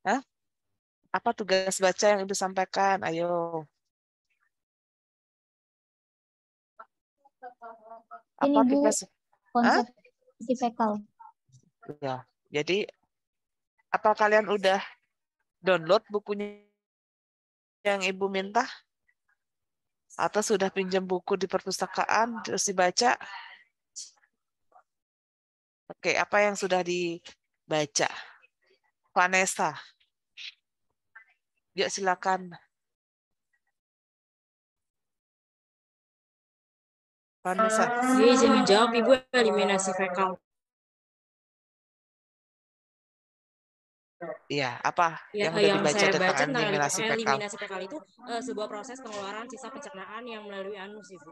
Hah? Apa tugas baca yang Ibu sampaikan? Ayo. Ini Apa Bu, tugas? Hah? konsep isi fekal. Ya. Jadi, apa kalian udah download bukunya yang Ibu minta? Atau sudah pinjam buku di perpustakaan terus dibaca? Oke, apa yang sudah dibaca? Vanessa, yuk silakan. Vanessa. Jadi izin menjawab, Ibu, eliminasi fekal. Iya, apa Ya, yang udah yang dibaca saya tentang baca tentang eliminasi fekal? eliminasi fekal itu sebuah proses pengeluaran sisa pencernaan yang melalui anus, Ibu.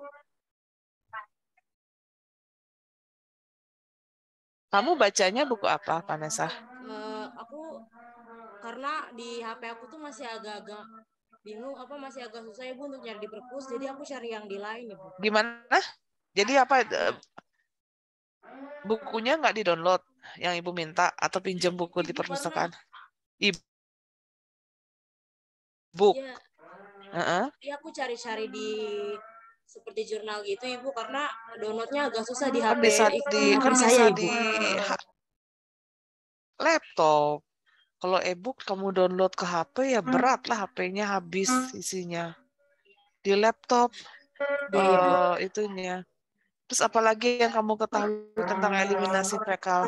Kamu bacanya buku apa, Vanessa? Aku karena di HP aku tuh masih agak-agak bingung, masih agak susah Ibu untuk nyari di perpus, jadi aku cari yang di lain Ibu. Gimana? Jadi apa bukunya nggak di-download yang Ibu minta atau pinjam buku di perpustakaan? E-book. Ya, Heeh. ya aku cari-cari di seperti jurnal gitu Ibu, karena downloadnya agak susah di Kan HP bisa di HP kan saya bisa Ibu. di laptop. Kalau e-book kamu download ke HP ya berat lah, HP-nya habis isinya. Di laptop Ya Ibu. itunya. Terus apalagi yang kamu ketahui tentang eliminasi fekal?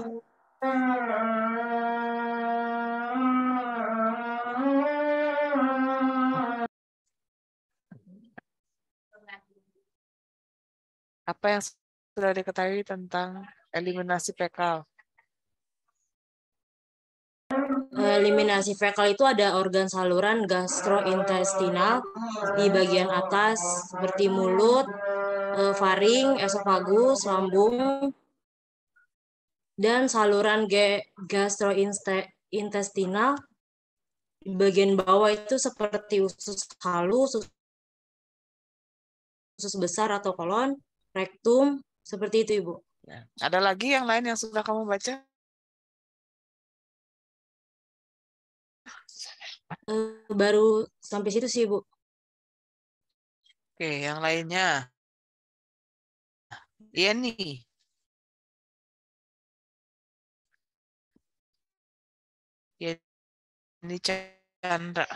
Apa yang sudah diketahui tentang eliminasi fekal? Eliminasi fekal itu ada organ saluran gastrointestinal di bagian atas seperti mulut, faring, esofagus, lambung, dan saluran gastrointestinal di bagian bawah itu seperti usus halus, usus besar atau kolon, rektum, seperti itu Ibu. Ya. Ada lagi yang lain yang sudah kamu baca? Baru sampai situ sih Ibu. Oke, yang lainnya. Iya nih. Ya, ini Chandra.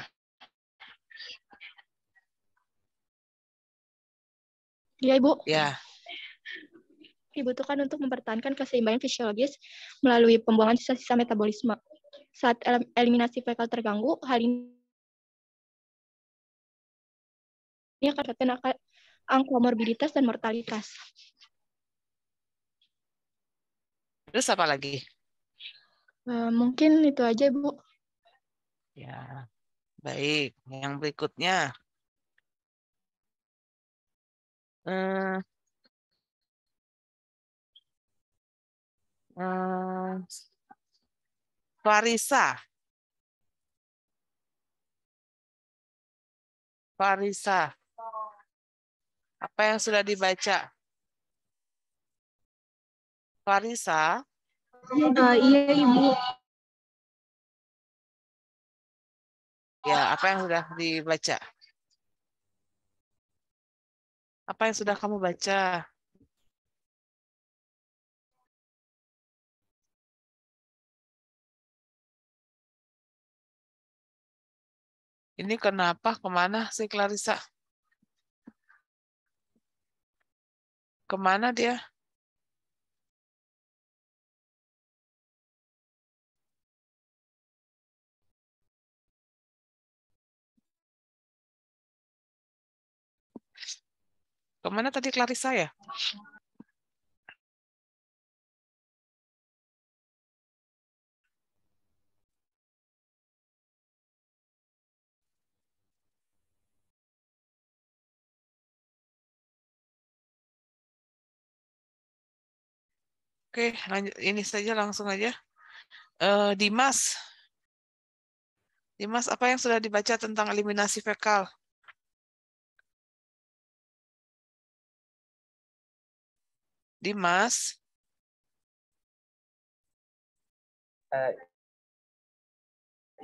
Iya, Ibu. Ya, Dibutuhkan untuk mempertahankan keseimbangan fisiologis melalui pembuangan sisa-sisa metabolisme. Saat eliminasi fekal terganggu, hal ini akan menyebabkan angka morbiditas dan mortalitas. terus apa lagi? Mungkin itu aja, Bu. Ya, baik. Yang berikutnya. Eh, eh, Farisa. Farisa. Apa yang sudah dibaca? Farisa. Iya, Ibu. Ya, apa yang sudah dibaca? Apa yang sudah kamu baca? Ini kenapa? Kemana sih Clarissa? Kemana dia? Kemana tadi Clarissa ya? Oke, lanjut. Ini saja langsung aja. Dimas. Dimas, apa yang sudah dibaca tentang eliminasi fekal? Dimas.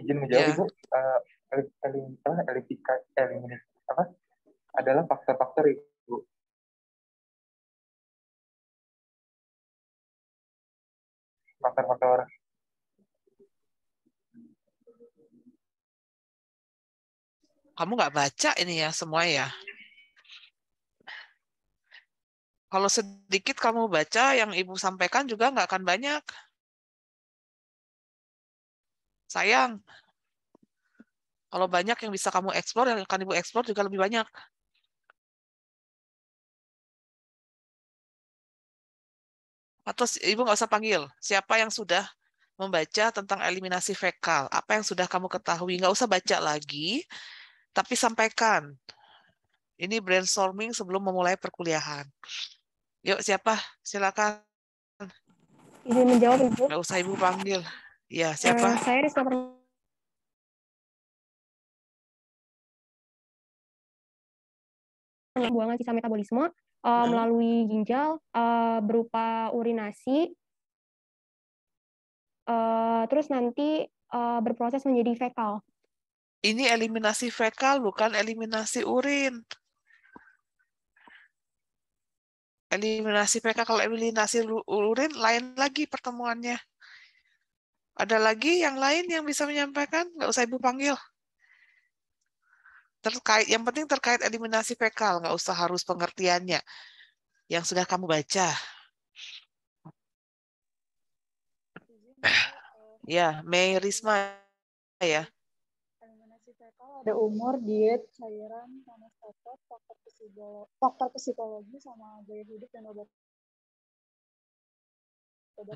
Izin menjawab, Ya. Ibu. Eliminasi apa? Adalah faktor-faktor, Ibu. Faktor-faktor. Kamu nggak baca ini ya semua ya. Kalau sedikit kamu baca, yang Ibu sampaikan juga nggak akan banyak. Sayang. Kalau banyak yang bisa kamu eksplor, yang akan Ibu eksplor juga lebih banyak. Atau Ibu nggak usah panggil. Siapa yang sudah membaca tentang eliminasi fekal? Apa yang sudah kamu ketahui? Nggak usah baca lagi, tapi sampaikan. Ini brainstorming sebelum memulai perkuliahan. Yuk, siapa? Silakan. Izin menjawab, Ibu. Nggak usah Ibu panggil. Ya, siapa? Saya Rizka pembuangan sisa metabolisme melalui ginjal berupa urinasi, terus nanti berproses menjadi fekal. Ini eliminasi fekal, bukan eliminasi urin. Eliminasi fekal, kalau eliminasi urin, lain lagi pertemuannya. Ada lagi yang lain yang bisa menyampaikan? Nggak usah Ibu panggil. Yang penting terkait eliminasi fekal, nggak usah harus pengertiannya. Yang sudah kamu baca. Ya, Mei Risma ya. Eliminasi fekal ada umur, diet, cairan, panas otot, faktor psikologi, sama gaya hidup dan obat.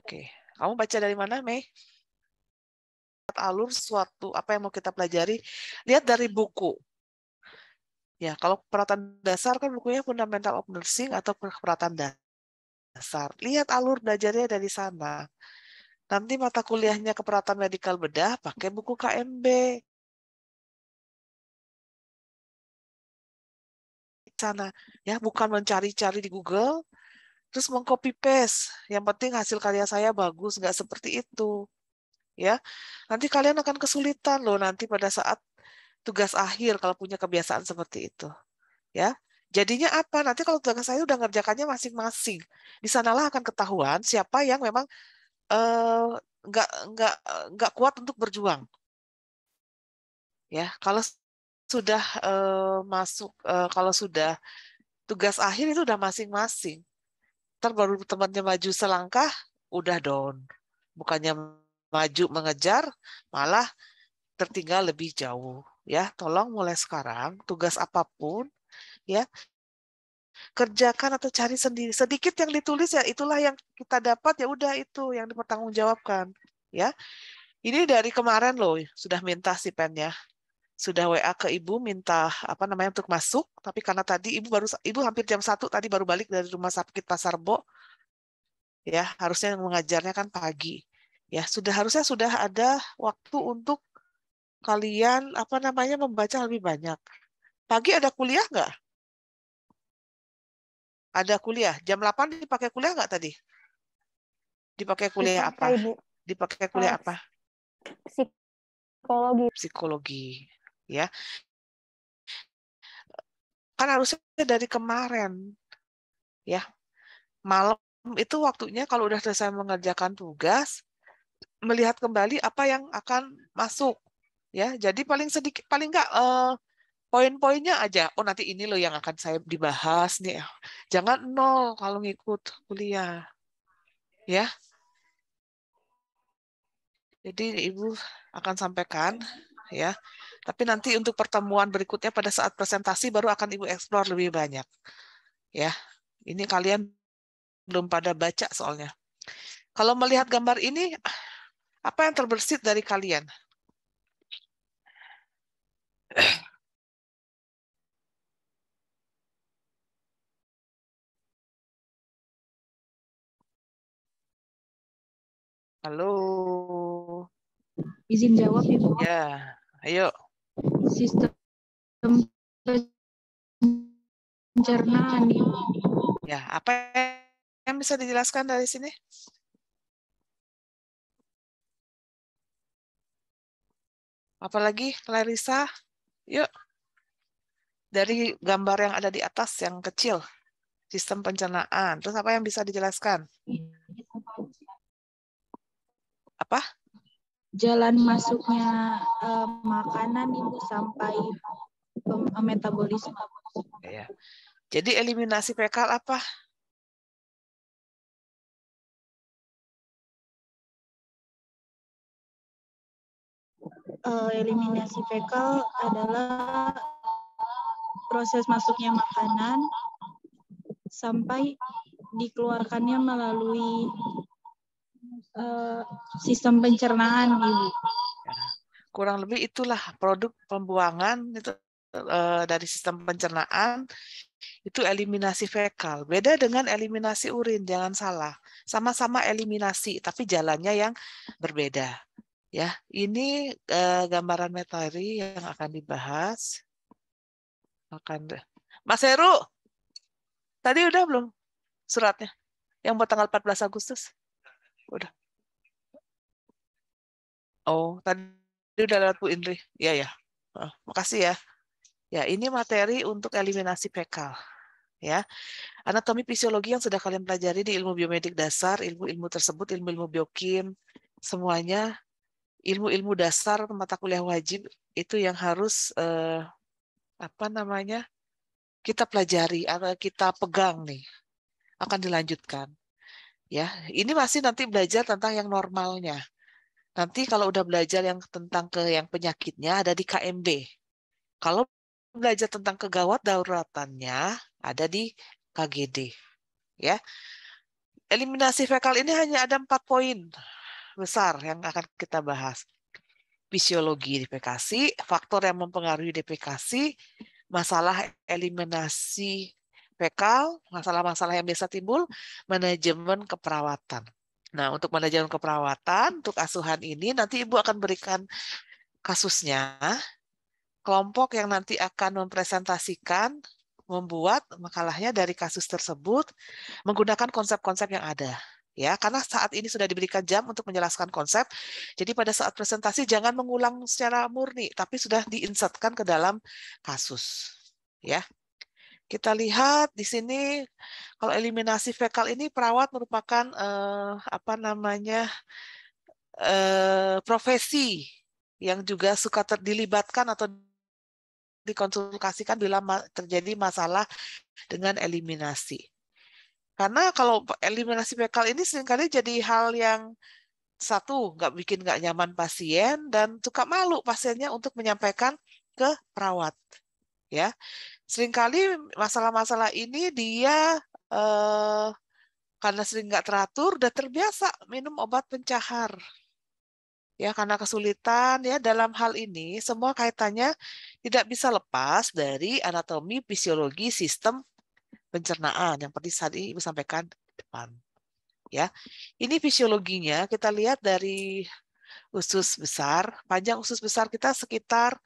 Oke, kamu baca dari mana, Mei? Alur suatu apa yang mau kita pelajari, lihat dari buku. Ya, kalau perawatan dasar kan bukunya Fundamental of Nursing atau perawatan dasar. Lihat alur belajarnya dari sana. Nanti mata kuliahnya keperawatan medikal bedah pakai buku KMB. Sana ya, bukan mencari-cari di Google terus mengcopy paste. Yang penting hasil karya saya bagus, nggak seperti itu. Ya. Nanti kalian akan kesulitan loh nanti pada saat tugas akhir kalau punya kebiasaan seperti itu. Ya. Jadinya apa? Nanti kalau tugas saya udah ngerjakannya masing-masing. Di sanalah akan ketahuan siapa yang memang nggak nggak nggak kuat untuk berjuang. Ya, kalau sudah masuk, kalau sudah tugas akhir itu udah masing-masing. Ntar baru temannya maju selangkah, udah down. Bukannya maju mengejar, malah tertinggal lebih jauh. Ya, tolong mulai sekarang tugas apapun, ya kerjakan atau cari sendiri. Sedikit yang ditulis ya itulah yang kita dapat, ya udah itu yang dipertanggungjawabkan. Ya, ini dari kemarin loh sudah minta si pennya. Sudah WA ke Ibu minta apa namanya untuk masuk, tapi karena tadi Ibu hampir jam 1 tadi baru balik dari rumah sakit Pasar Bo. Ya, harusnya mengajarnya kan pagi. Ya, harusnya sudah ada waktu untuk kalian apa namanya membaca lebih banyak. Pagi ada kuliah nggak? Ada kuliah. Jam 8 dipakai kuliah nggak tadi? Dipakai kuliah apa? Ibu. Dipakai kuliah apa? Psikologi. Psikologi. Ya. Kan harusnya dari kemarin. Ya. Malam itu waktunya kalau udah selesai mengerjakan tugas, melihat kembali apa yang akan masuk. Ya, jadi paling sedikit, paling nggak poin-poinnya aja. Oh, nanti ini loh yang akan saya dibahas nih. Jangan nol kalau ngikut kuliah. Ya. Jadi Ibu akan sampaikan ya. Tapi nanti untuk pertemuan berikutnya pada saat presentasi baru akan Ibu eksplor lebih banyak. Ya. Ini kalian belum pada baca soalnya. Kalau melihat gambar ini, apa yang terbersit dari kalian? Halo. Izin jawab, Ibu. Ya, ayo. Sistem pencernaan, Ibu. Ya, apa yang bisa dijelaskan dari sini? Apalagi Clarissa? Yuk. Dari gambar yang ada di atas yang kecil, sistem pencernaan. Terus apa yang bisa dijelaskan? Apa? Jalan masuknya makanan Ibu sampai metabolisme. Ya. Jadi eliminasi fekal apa? Eliminasi fekal adalah proses masuknya makanan sampai dikeluarkannya melalui sistem pencernaan, Ibu. Ya. Kurang lebih itulah produk pembuangan itu dari sistem pencernaan itu eliminasi fekal. Beda dengan eliminasi urin, jangan salah. Sama-sama eliminasi, tapi jalannya yang berbeda. Ya, ini gambaran materi yang akan dibahas. Mas Heru, tadi udah belum suratnya? Yang buat tanggal 14 Agustus? Udah. Oh, tadi udah lewat Bu Indri. Iya ya. Makasih ya. Ya, ini materi untuk eliminasi fekal. Ya, anatomi fisiologi yang sudah kalian pelajari di ilmu biomedik dasar, ilmu-ilmu tersebut, ilmu-ilmu biokim, semuanya ilmu-ilmu dasar mata kuliah wajib itu yang harus kita pelajari atau kita pegang nih, akan dilanjutkan. Ya, ini masih nanti belajar tentang yang normalnya. Nanti kalau udah belajar yang tentang yang penyakitnya ada di KMB. Kalau belajar tentang kegawat daruratannya ada di KGD. Ya, eliminasi fekal ini hanya ada 4 poin besar yang akan kita bahas. Fisiologi defekasi, faktor yang mempengaruhi defekasi, masalah eliminasi fekal, masalah-masalah yang biasa timbul, manajemen keperawatan. Nah, untuk manajemen keperawatan, untuk asuhan ini nanti Ibu akan berikan kasusnya, kelompok yang nanti akan mempresentasikan, membuat makalahnya dari kasus tersebut, menggunakan konsep-konsep yang ada. Ya, karena saat ini sudah diberikan jam untuk menjelaskan konsep, jadi pada saat presentasi jangan mengulang secara murni, tapi sudah diinsertkan ke dalam kasus. Ya, kita lihat di sini kalau eliminasi fekal ini perawat merupakan profesi yang juga suka dilibatkan atau dikonsultasikan bila terjadi masalah dengan eliminasi. Karena kalau eliminasi fekal ini seringkali jadi hal yang satu, nggak nyaman pasien dan suka malu pasiennya untuk menyampaikan ke perawat. Ya, seringkali masalah-masalah ini dia karena sering nggak teratur dan terbiasa minum obat pencahar. Ya, karena kesulitan ya dalam hal ini semua kaitannya tidak bisa lepas dari anatomi fisiologi sistem pencernaan yang seperti tadi Ibu sampaikan depan. Ya, ini fisiologinya kita lihat dari usus besar, panjang usus besar kita sekitar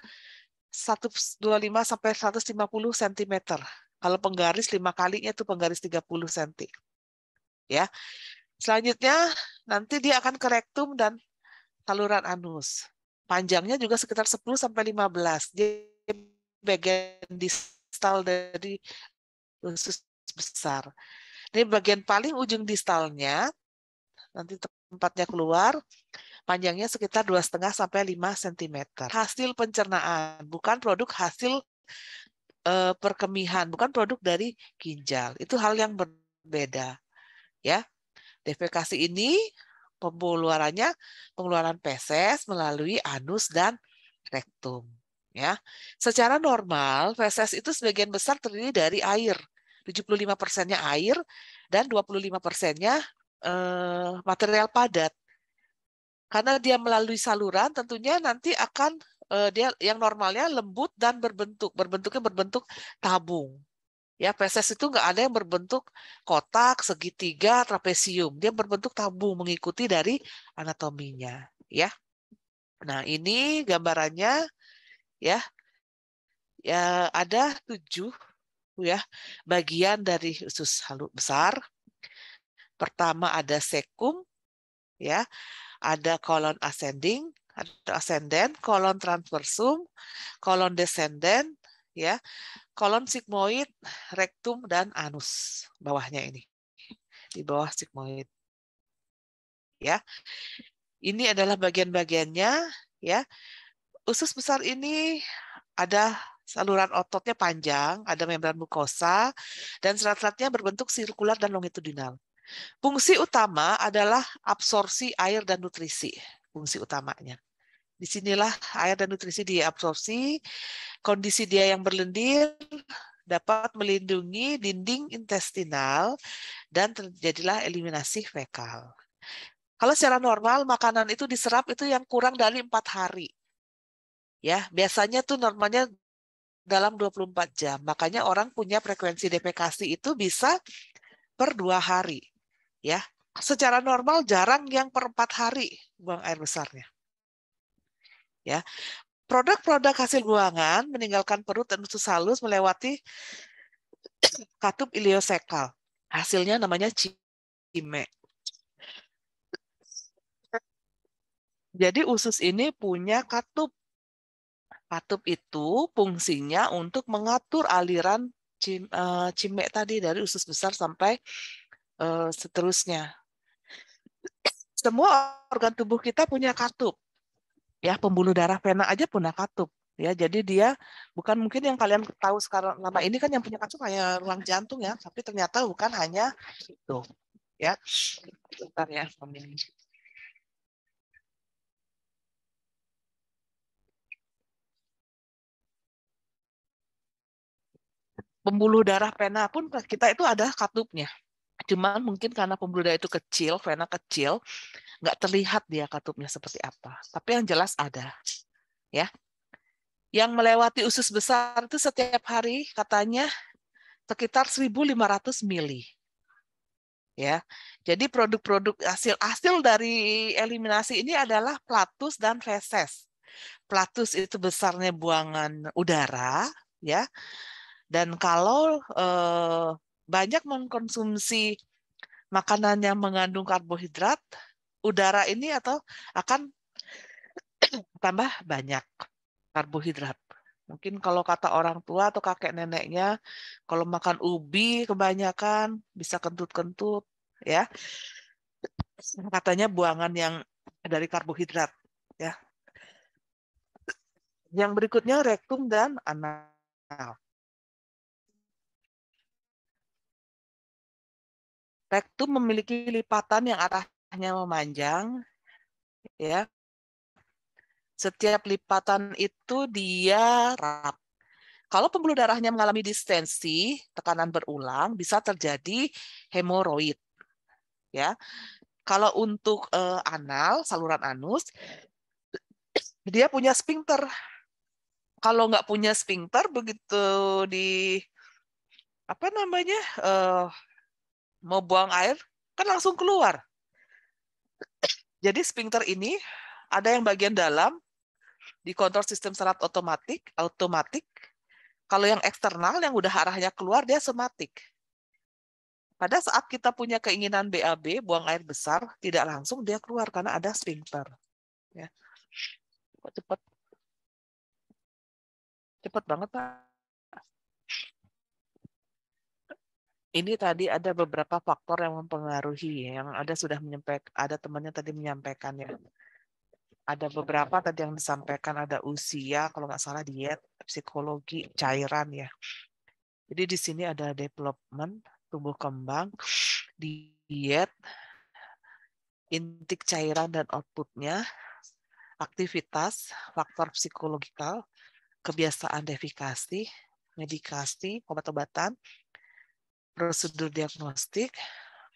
125 sampai 150 cm. Kalau penggaris 5 kalinya itu penggaris 30 cm. Ya. Selanjutnya nanti dia akan ke rektum dan saluran anus. Panjangnya juga sekitar 10 sampai 15. Dia bagian distal dari usus besar. Ini bagian paling ujung distalnya, nanti tempatnya keluar, panjangnya sekitar 2,5 sampai 5 cm. Hasil pencernaan, bukan produk hasil perkemihan, bukan produk dari ginjal. Itu hal yang berbeda. Ya, defekasi ini pengeluaran feses melalui anus dan rektum. Ya, secara normal feses itu sebagian besar terdiri dari air. 75%-nya air dan 25%-nya material padat. Karena dia melalui saluran, tentunya nanti akan dia yang normalnya lembut dan berbentuknya berbentuk tabung. Ya, feses itu nggak ada yang berbentuk kotak, segitiga, trapesium. Dia berbentuk tabung mengikuti dari anatominya. Ya, nah ini gambarannya ya. Ya ada 7 ya bagian dari usus halus besar. Pertama ada sekum, ya, ada kolon ascending, ada ascenden, kolon transversum, kolon descendent, ya, kolon sigmoid, rektum dan anus. Bawahnya ini, di bawah sigmoid. Ya, ini adalah bagian-bagiannya. Ya, usus besar ini ada saluran ototnya panjang, ada membran mukosa, dan serat-seratnya berbentuk sirkular dan longitudinal. Fungsi utama adalah absorpsi air dan nutrisi. Fungsi utamanya. Disinilah air dan nutrisi diabsorpsi, kondisi dia yang berlendir dapat melindungi dinding intestinal dan terjadilah eliminasi fekal. Kalau secara normal makanan itu diserap itu yang kurang dari 4 hari. Ya, biasanya tuh normalnya dalam 24 jam. Makanya orang punya frekuensi defekasi itu bisa per 2 hari. Ya, secara normal jarang yang per 4 hari buang air besarnya. Ya, produk-produk hasil buangan meninggalkan perut dan usus halus melewati katup iliosekal. Hasilnya namanya cime. Jadi usus ini punya katup. Katup itu fungsinya untuk mengatur aliran cime tadi dari usus besar sampai seterusnya. Semua organ tubuh kita punya katup. Ya, pembuluh darah vena aja punya katup. Ya, jadi dia bukan mungkin yang kalian tahu sekarang lama ini kan yang punya katup hanya ruang jantung ya, tapi ternyata bukan hanya itu. Ya, bentar ya. Pembuluh darah vena pun kita itu ada katupnya. Cuman mungkin karena pembuluh darah itu kecil, vena kecil, nggak terlihat dia katupnya seperti apa. Tapi yang jelas ada. Ya. Yang melewati usus besar itu setiap hari katanya sekitar 1.500 mili. Ya. Jadi produk-produk hasil dari eliminasi ini adalah platus dan feses. Platus itu besarnya buangan udara, ya. Dan kalau banyak mengkonsumsi makanan yang mengandung karbohidrat, udara ini akan tambah banyak karbohidrat. Mungkin kalau kata orang tua atau kakek neneknya, kalau makan ubi kebanyakan bisa kentut-kentut, ya. Katanya buangan yang dari karbohidrat, ya. Yang berikutnya rektum dan anal. Rektum memiliki lipatan yang arahnya memanjang, ya. Setiap lipatan itu dia rap. Kalau pembuluh darahnya mengalami distensi, tekanan berulang, bisa terjadi hemoroid. Ya, kalau untuk anal, saluran anus, dia punya sphincter. Kalau nggak punya sphincter, begitu di apa namanya mau buang air, kan langsung keluar. Jadi sphincter ini ada yang bagian dalam dikontrol sistem serat otomatik. Kalau yang eksternal yang udah arahnya keluar dia somatik. Pada saat kita punya keinginan BAB, buang air besar, tidak langsung dia keluar karena ada sphincter. Ya. Kok cepet? Cepet banget, Pak. Ini tadi ada beberapa faktor yang mempengaruhi, yang ada temannya tadi menyampaikan ya. Ada beberapa tadi yang disampaikan, ada usia, kalau nggak salah diet, psikologi, cairan ya. Jadi di sini ada development, tumbuh kembang, diet, intik cairan dan outputnya, aktivitas, faktor psikologikal, kebiasaan defekasi, medikasi, obat-obatan, prosedur diagnostik,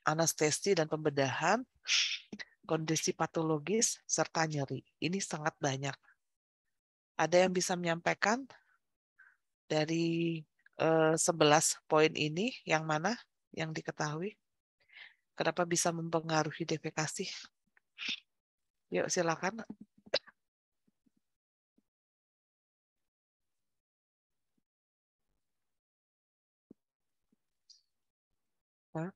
anestesi dan pembedahan, kondisi patologis, serta nyeri. Ini sangat banyak. Ada yang bisa menyampaikan dari 11 poin ini, yang mana yang diketahui? Kenapa bisa mempengaruhi defekasi? Yuk, silakan. Hah?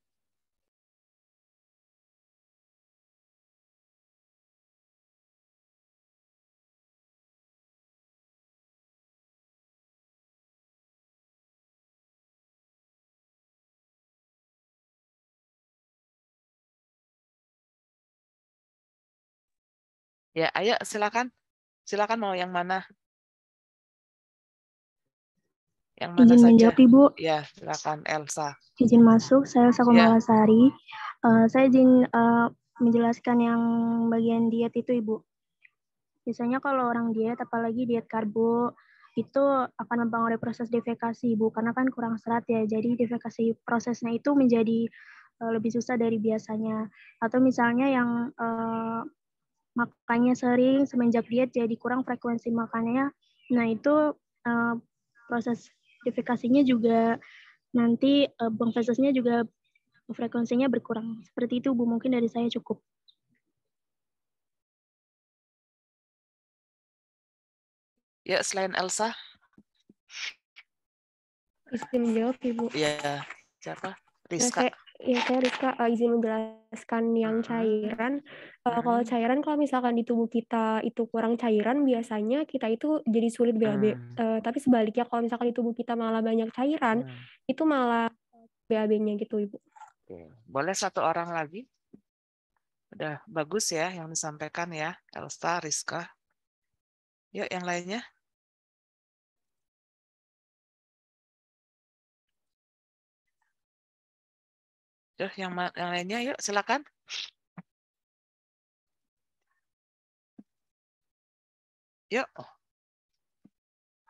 Ya, ayo silakan. Silakan mau yang mana? Yang mana Izin saja? menjawab, Ibu. Ya, silakan Elsa. Izin masuk, saya Elsa Ya. Komalasari. Saya izin menjelaskan yang bagian diet itu, Ibu. Biasanya kalau orang diet, apalagi diet karbo, itu akan mempengaruhi proses defekasi, Ibu, karena kan kurang serat ya. Jadi defekasi prosesnya itu menjadi lebih susah dari biasanya. Atau misalnya yang makannya sering semenjak diet jadi kurang frekuensi makannya. Nah, itu proses defekasinya juga nanti buang fesesnya juga frekuensinya berkurang. Seperti itu, Bu. Mungkin dari saya cukup. Ya, selain Elsa? Izin menjawab, Ibu. Ya, siapa? Ya, Rizka. saya Rizka, izin menjelaskan yang cairan. Kalau cairan, kalau misalkan di tubuh kita itu kurang cairan, biasanya kita itu jadi sulit BAB. Tapi sebaliknya, kalau misalkan di tubuh kita malah banyak cairan, itu malah BAB-nya gitu, Ibu. Boleh satu orang lagi? Udah bagus ya yang disampaikan ya, Elsa, Rizka. Yuk yang lainnya. Yuk yang lainnya yuk silakan. Yuk.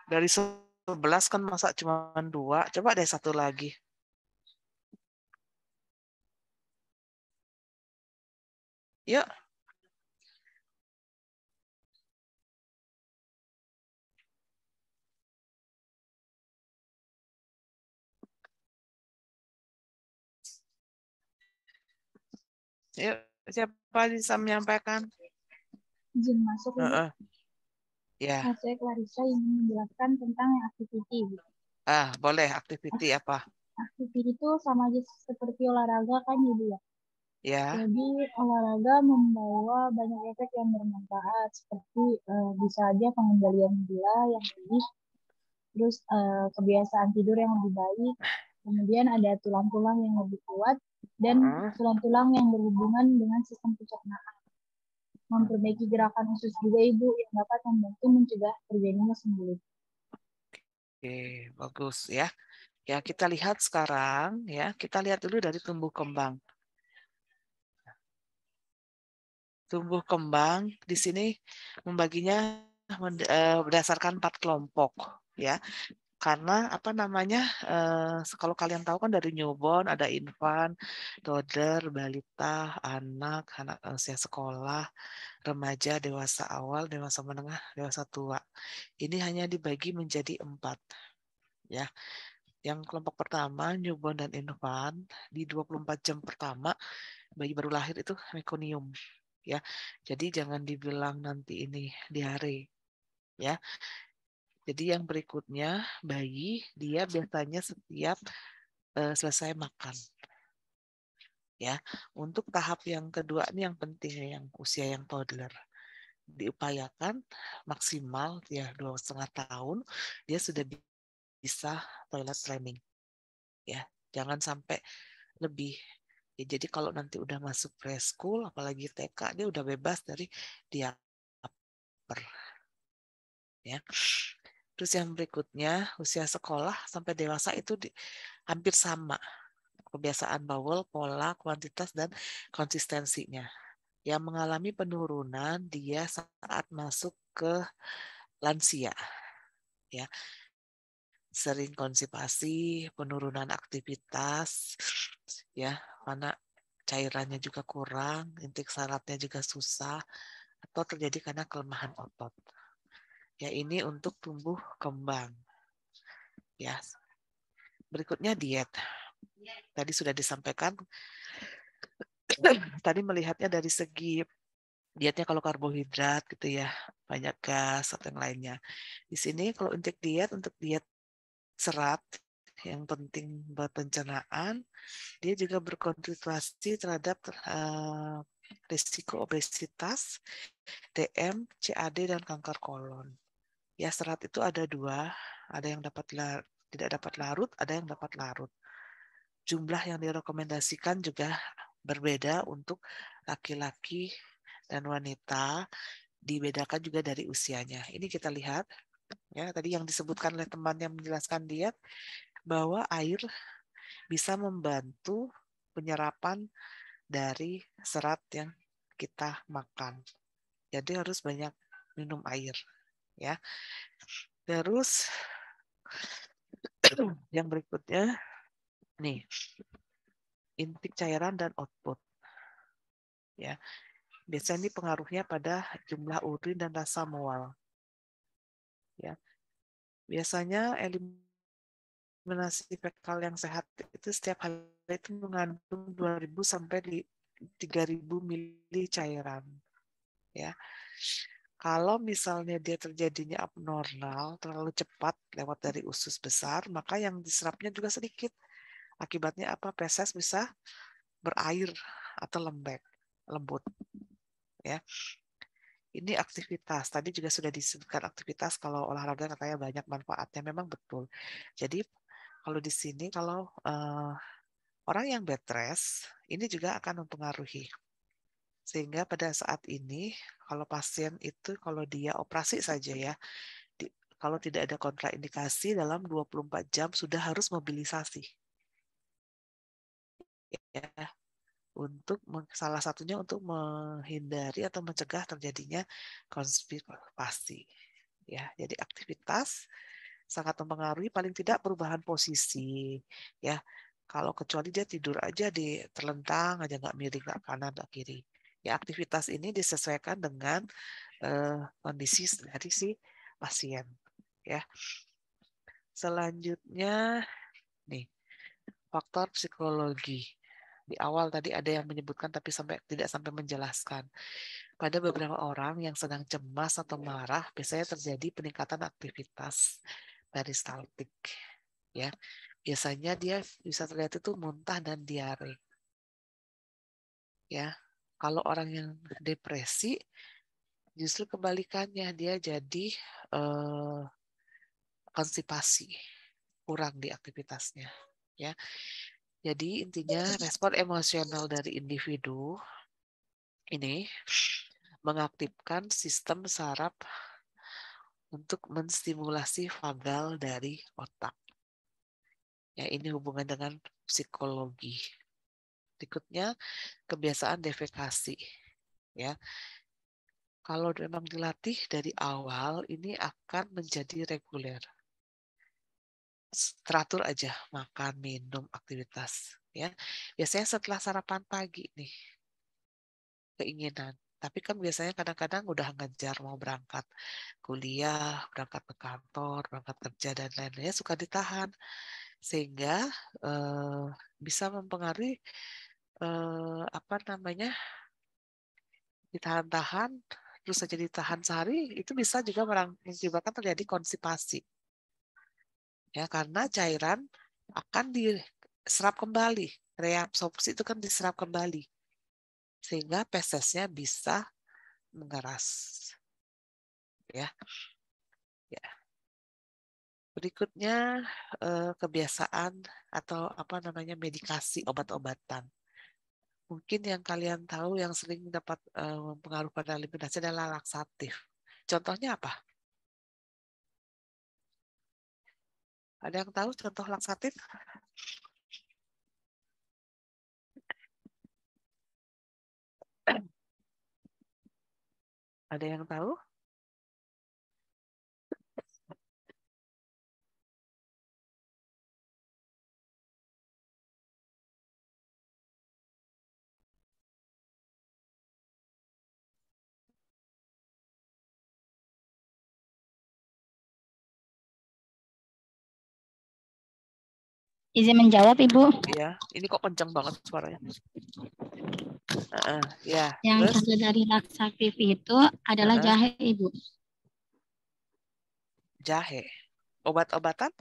Dari 11 kan masa cuma 2. Coba deh satu lagi. Yuk. Yuk, siapa bisa menyampaikan? Izin masuk, Ibu. Ya. Saya Clarissa ingin menjelaskan tentang activity. Boleh. Activity apa? Activity itu sama aja seperti olahraga kan, Ibu ya? Ya. Jadi olahraga membawa banyak efek yang bermanfaat seperti bisa aja pengendalian gula yang baik, terus kebiasaan tidur yang lebih baik, kemudian ada tulang-tulang yang lebih kuat dan tulang-tulang yang berhubungan dengan sistem pencernaan. Memperbaiki gerakan usus juga, Ibu, yang dapat membantu mencegah terjadinya sembelit. Oke, bagus ya. Ya, kita lihat sekarang ya. Kita lihat dulu dari tumbuh kembang. Tumbuh kembang di sini membaginya berdasarkan 4 kelompok ya. Karena apa namanya? Kalau kalian tahu kan dari newborn ada infant, toddler, balita, anak usia sekolah, remaja, dewasa awal, dewasa menengah, dewasa tua. Ini hanya dibagi menjadi 4 ya. Yang kelompok pertama newborn dan infant di 24 jam pertama bayi baru lahir itu mekonium ya. Jadi jangan dibilang nanti ini diare ya. Jadi yang berikutnya bayi dia biasanya setiap selesai makan. Ya, untuk tahap yang kedua ini yang penting yang usia yang toddler diupayakan maksimal ya 2,5 tahun dia sudah bisa toilet training. Ya, jangan sampai lebih. Ya, jadi kalau nanti udah masuk preschool apalagi TK dia udah bebas dari diaper. Ya. Terus yang berikutnya usia sekolah sampai dewasa itu hampir sama kebiasaan bawel, pola, kuantitas dan konsistensinya. Yang mengalami penurunan dia saat masuk ke lansia. Ya. Sering konstipasi, penurunan aktivitas, ya, mana cairannya juga kurang, intake salatnya juga susah, atau terjadi karena kelemahan otot. Ya, ini untuk tumbuh kembang. Ya. Berikutnya diet. Tadi sudah disampaikan. Tadi melihatnya dari segi dietnya kalau karbohidrat gitu ya, banyak gas atau yang lainnya. Di sini kalau untuk diet serat yang penting buat pencernaan, dia juga berkontribusi terhadap risiko obesitas, DM, CAD dan kanker kolon. Ya, serat itu ada 2, ada yang tidak dapat larut, ada yang dapat larut. Jumlah yang direkomendasikan juga berbeda untuk laki-laki dan wanita. dibedakan juga dari usianya. Ini kita lihat ya, tadi yang disebutkan oleh teman yang menjelaskan diet bahwa air bisa membantu penyerapan dari serat yang kita makan. Jadi harus banyak minum air ya. Terus yang berikutnya nih, intake cairan dan output. Ya. Biasanya ini pengaruhnya pada jumlah urin dan rasa mual. Ya. Biasanya eliminasi fekal yang sehat itu setiap hari itu mengandung 2.000 sampai 3.000 mili cairan. Ya. Kalau misalnya dia terjadinya abnormal, terlalu cepat lewat dari usus besar, maka yang diserapnya juga sedikit. Akibatnya apa? Feses bisa berair atau lembut. Ya. Ini aktivitas. Tadi juga sudah disebutkan aktivitas kalau olahraga katanya banyak manfaatnya. Memang betul. Jadi kalau di sini kalau orang yang bed rest ini juga akan mempengaruhi. Sehingga pada saat ini kalau pasien itu kalau dia operasi saja ya, kalau tidak ada kontraindikasi dalam 24 jam sudah harus mobilisasi. Ya, untuk salah satunya untuk menghindari atau mencegah terjadinya konstipasi. Ya, jadi aktivitas sangat mempengaruhi paling tidak perubahan posisi. Ya, kalau kecuali dia tidur aja di terlentang aja nggak miring nggak kanan nggak kiri. Ya, aktivitas ini disesuaikan dengan kondisi dari si pasien. Ya, selanjutnya nih faktor psikologi. Di awal tadi ada yang menyebutkan tapi tidak sampai menjelaskan. Pada beberapa orang yang sedang cemas atau marah, biasanya terjadi peningkatan aktivitas peristaltik. Ya, biasanya dia bisa terlihat itu muntah dan diare. Ya, kalau orang yang depresi, justru kebalikannya dia jadi konstipasi, kurang di aktivitasnya. Ya, jadi intinya respon emosional dari individu ini mengaktifkan sistem saraf untuk menstimulasi vagal dari otak. Ya, ini hubungan dengan psikologi. Berikutnya, kebiasaan defekasi. Ya, kalau memang dilatih dari awal, ini akan menjadi reguler. Teratur aja, makan, minum, aktivitas. Ya, biasanya setelah sarapan pagi nih, keinginan. Tapi kan biasanya kadang-kadang udah ngejar mau berangkat kuliah, berangkat ke kantor, berangkat kerja dan lain-lainnya suka ditahan sehingga bisa mempengaruhi ditahan-tahan terus saja ditahan sehari itu bisa juga mengakibatkan terjadi konstipasi ya karena cairan akan diserap kembali, reabsorpsi itu kan diserap kembali sehingga fesesnya bisa mengeras ya. Berikutnya kebiasaan atau medikasi obat-obatan. Mungkin yang kalian tahu yang sering dapat pengaruh pada eliminasi adalah laksatif. Contohnya apa? Ada yang tahu contoh laksatif? Ada yang tahu? Izin menjawab, Ibu. Iya, ini kok kencang banget suaranya. Ya. Yang Terus? contoh dari laksatif itu adalah jahe, Ibu. Jahe. Obat-obatan?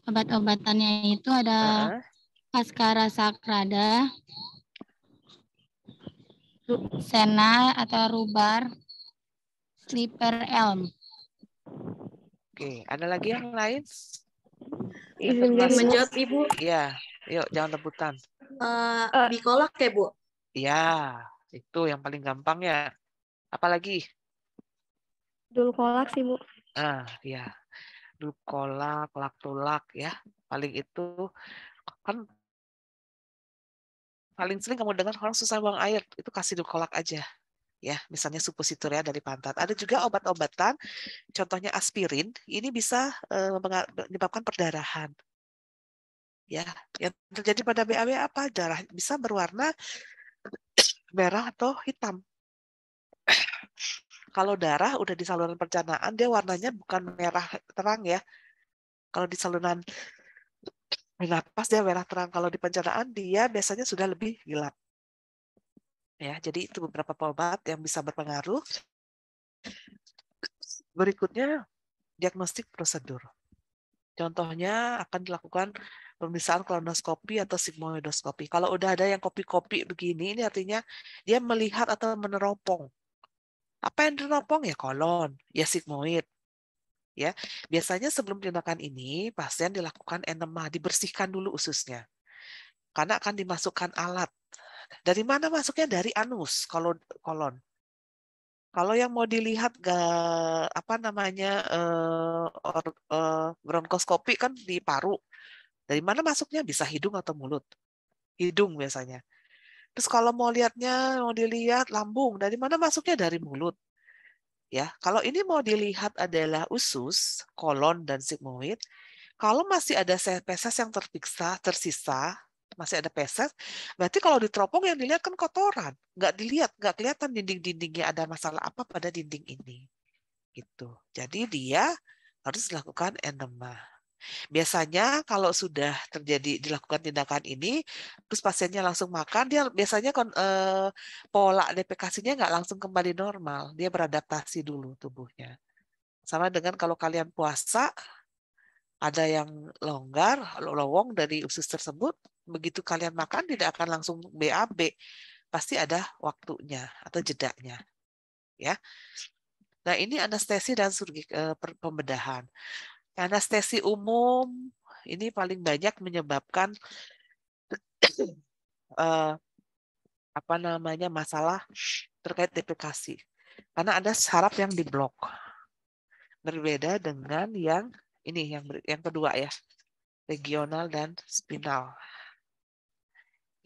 Obat-obatannya itu ada Ascara Sakrada, Sena atau Rubar, Sleeper Elm. Oke, ada lagi yang lain? Izin menjawab, Ibu. Iya, yuk jangan rebutan. Bikolak ya, Bu? Iya, itu yang paling gampang ya. Apalagi? Dulu kolak sih, Bu. Ya, dulu kolak, laktulak ya. Paling itu kan paling sering kamu dengar orang susah buang air, itu kasih dulu kolak aja. Ya, misalnya suppositoria dari pantat. Ada juga obat-obatan, contohnya aspirin, ini bisa menyebabkan perdarahan. Ya, yang terjadi pada BAB apa? Darah bisa berwarna merah atau hitam. Kalau darah udah di saluran pencernaan, dia warnanya bukan merah terang ya. Kalau di saluran napas dia merah terang. Kalau di pencernaan dia biasanya sudah lebih gelap. Ya, jadi itu beberapa obat yang bisa berpengaruh. Berikutnya diagnostik prosedur. Contohnya akan dilakukan pemeriksaan kolonoskopi atau sigmoidoskopi. Kalau udah ada yang kopi-kopi begini, ini artinya dia melihat atau meneropong. Apa yang diteropong ya kolon, ya sigmoid. Ya, biasanya sebelum tindakan ini pasien dilakukan enema, dibersihkan dulu ususnya. Karena akan dimasukkan alat. Dari mana masuknya? Dari anus, kolon. Kalau yang mau dilihat bronkoskopi kan di paru. Dari mana masuknya? Bisa hidung atau mulut. Hidung biasanya. Terus kalau mau dilihat lambung, dari mana masuknya? Dari mulut. Ya, kalau ini mau dilihat adalah usus, kolon dan sigmoid. Kalau masih ada feses yang tersisa, masih ada feses, berarti kalau diteropong yang dilihat kan kotoran. Nggak kelihatan dinding-dindingnya ada masalah apa pada dinding ini. Gitu. Jadi dia harus dilakukan enema. Biasanya kalau sudah dilakukan tindakan ini, terus pasiennya langsung makan, dia biasanya pola defekasinya nggak langsung kembali normal. Dia beradaptasi dulu tubuhnya. Sama dengan kalau kalian puasa, ada yang lowong dari usus tersebut, begitu kalian makan tidak akan langsung BAB, pasti ada waktunya atau jedanya, ya. Nah ini anestesi dan pembedahan. Anestesi umum ini paling banyak menyebabkan masalah terkait defekasi, karena ada saraf yang diblok. Berbeda dengan yang ini yang kedua ya. Regional dan spinal.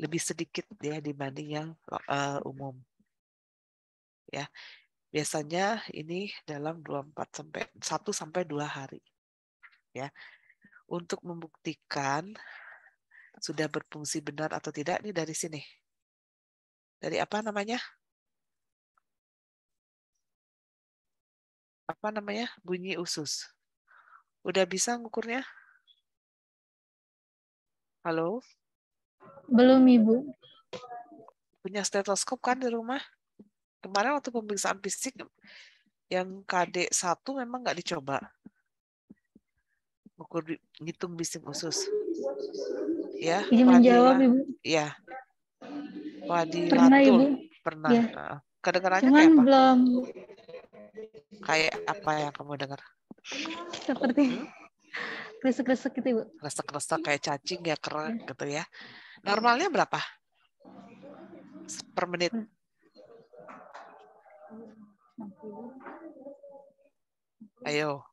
Lebih sedikit ya dibanding yang umum. Ya. Biasanya ini dalam 1 sampai 2 hari. Ya. Untuk membuktikan sudah berfungsi benar atau tidak ini dari sini. Dari apa namanya? Bunyi usus. Udah bisa ngukurnya? Halo? Belum, Ibu. Punya stetoskop kan di rumah? Kemarin waktu pemeriksaan fisik yang KD1 memang nggak dicoba. Ngitung bising usus. Ya, Izin menjawab, Ibu. Ya. Pernah, Ibu. Pernah. Ya. Kedengarannya Cuman kayak apa? belum. Kayak apa yang kamu dengar? Seperti kresek-kresek gitu, Ibu. Kresek-kresek kayak cacing ya, kerak gitu ya. Normalnya berapa? Per menit? Ayo.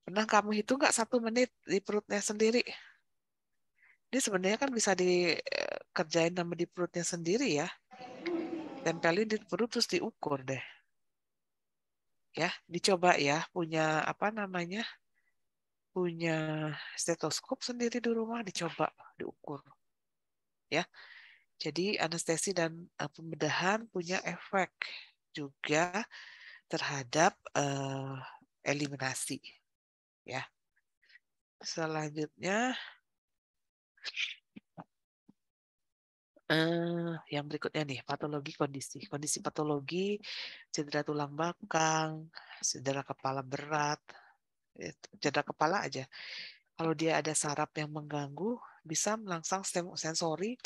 Pernah kamu hitung nggak 1 menit di perutnya sendiri? Ini sebenarnya kan bisa dikerjain sama di perutnya sendiri ya. Tempelin di perut terus diukur deh. Ya, dicoba ya, punya punya stetoskop sendiri di rumah, dicoba diukur. Ya. Jadi anestesi dan pembedahan punya efek juga terhadap eliminasi. Ya. Selanjutnya yang berikutnya nih, patologi kondisi. Kondisi patologi, cedera tulang belakang, cedera kepala berat, cedera kepala aja. Kalau dia ada saraf yang mengganggu, bisa merangsang sensori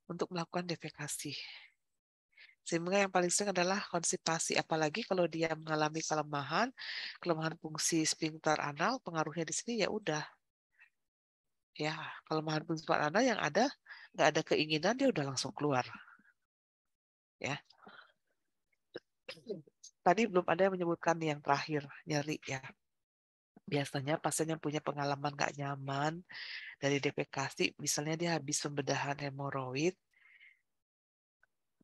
untuk melakukan defekasi. Sehingga yang paling sering adalah konstipasi, apalagi kalau dia mengalami kelemahan fungsi sphincter anal, pengaruhnya di sini ya udah. Ya, kelemahan fungsi anal yang ada nggak ada keinginan dia udah langsung keluar. Ya. Tadi belum ada yang menyebutkan yang terakhir, nyeri ya. Biasanya pasien yang punya pengalaman nggak nyaman dari defekasi, misalnya dia habis pembedahan hemoroid,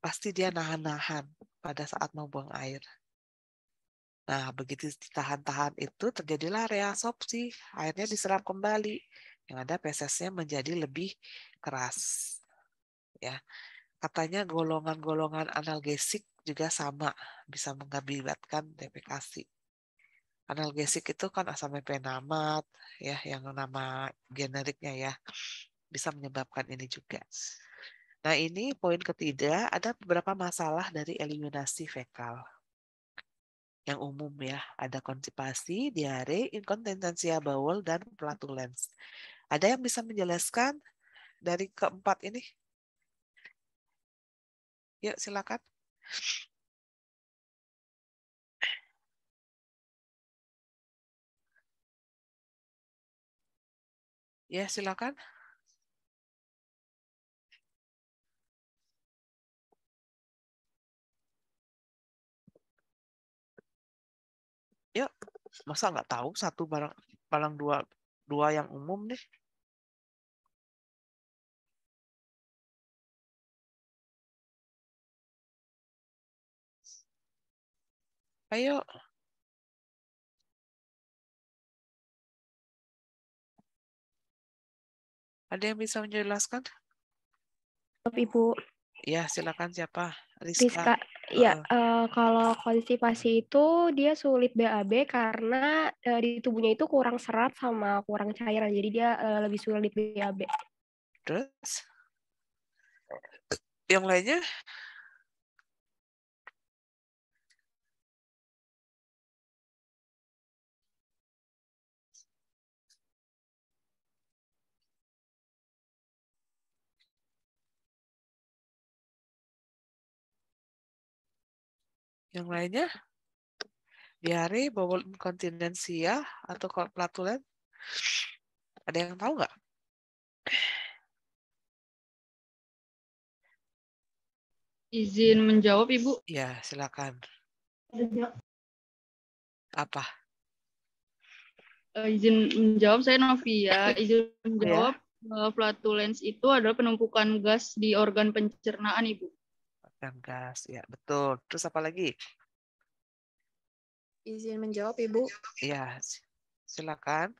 pasti dia nahan-nahan pada saat mau buang air. Nah, begitu ditahan-tahan itu terjadilah reabsorpsi, airnya diserap kembali. Yang ada fesesnya menjadi lebih keras. Ya, katanya golongan-golongan analgesik juga sama bisa mengakibatkan defekasi. Analgesik itu kan asam mefenamat, ya, yang nama generiknya ya, bisa menyebabkan ini juga. Nah, ini poin ketiga, ada beberapa masalah dari eliminasi fekal. Yang umum ya, ada konstipasi, diare, inkontinensia bawel, dan flatulence. Ada yang bisa menjelaskan dari keempat ini? Yuk, silakan. Ya, silakan. Yuk, masa nggak tahu satu barang dua yang umum nih? Ayo. Ada yang bisa menjelaskan? Ibu. Ya, silakan siapa? Rizka, ya, kalau konstipasi itu dia sulit BAB karena di tubuhnya itu kurang serat sama kurang cairan, jadi dia lebih sulit BAB. Terus? Yang lainnya? Yang lainnya? Diare, bawel inkontinensia, atau flatulen? Ada yang tahu nggak? Izin menjawab, Ibu. Ya, silakan. Apa? Izin menjawab, saya Novia. Izin Ya. menjawab, flatulence itu adalah penumpukan gas di organ pencernaan, Ibu. Organ gas, ya betul. Terus apa lagi? Izin menjawab, Ibu. Ya, silakan.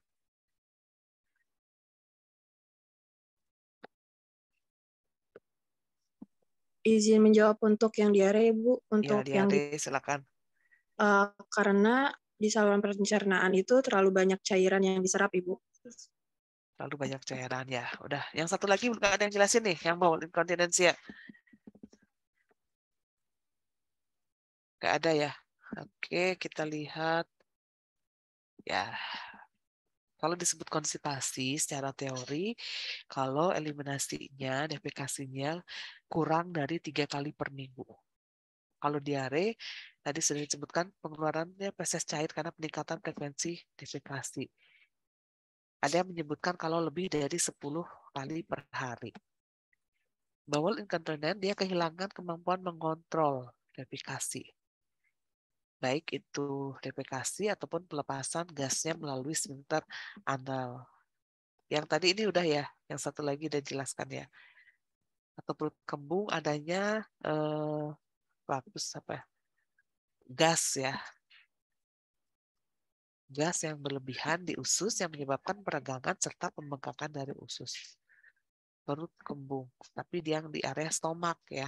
Izin menjawab untuk yang diare, Bu. Untuk Ya, yang diare, silakan. karena di saluran pencernaan itu terlalu banyak cairan yang diserap, Ibu. Terlalu banyak cairan ya. Udah, yang satu lagi nggak ada yang jelasin nih, yang bawel inkontinensia. Nggak ada ya. Oke, kita lihat. Ya, kalau disebut konstipasi secara teori, kalau eliminasinya, defekasinya kurang dari 3 kali per minggu. Kalau diare, tadi sudah disebutkan pengeluarannya feses cair karena peningkatan frekuensi defekasi. Ada yang menyebutkan kalau lebih dari 10 kali per hari. Bawel inkontinent, dia kehilangan kemampuan mengontrol defekasi. Baik itu defekasi ataupun pelepasan gasnya melalui sphincter anal. Yang tadi ini udah ya, yang satu lagi udah jelaskan ya. Atau perut kembung adanya gas ya. Gas yang berlebihan di usus yang menyebabkan peregangan serta pembengkakan dari usus. Perut kembung, tapi dia yang di area stomak ya.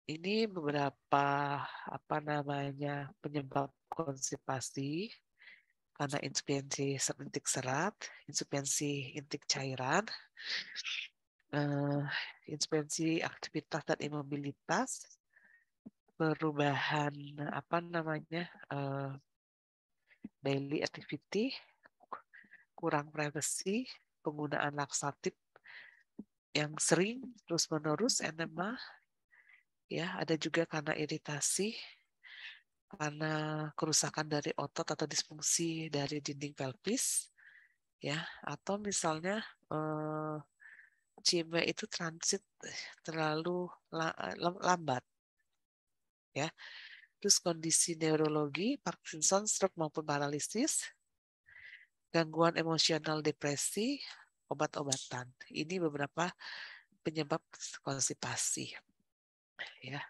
Ini beberapa penyebab konstipasi karena insufisiensi intik serat, insufisiensi intik cairan, insufisiensi aktivitas dan imobilitas, perubahan daily activity, kurang privacy, penggunaan laksatif yang sering terus-menerus, enema, ya ada juga karena iritasi, karena kerusakan dari otot atau disfungsi dari dinding pelvis, ya, atau misalnya CIME itu transit terlalu lambat. Ya. Terus kondisi neurologi, Parkinson, stroke maupun paralisis, gangguan emosional, depresi, obat-obatan. Ini beberapa penyebab konstipasi. Ya.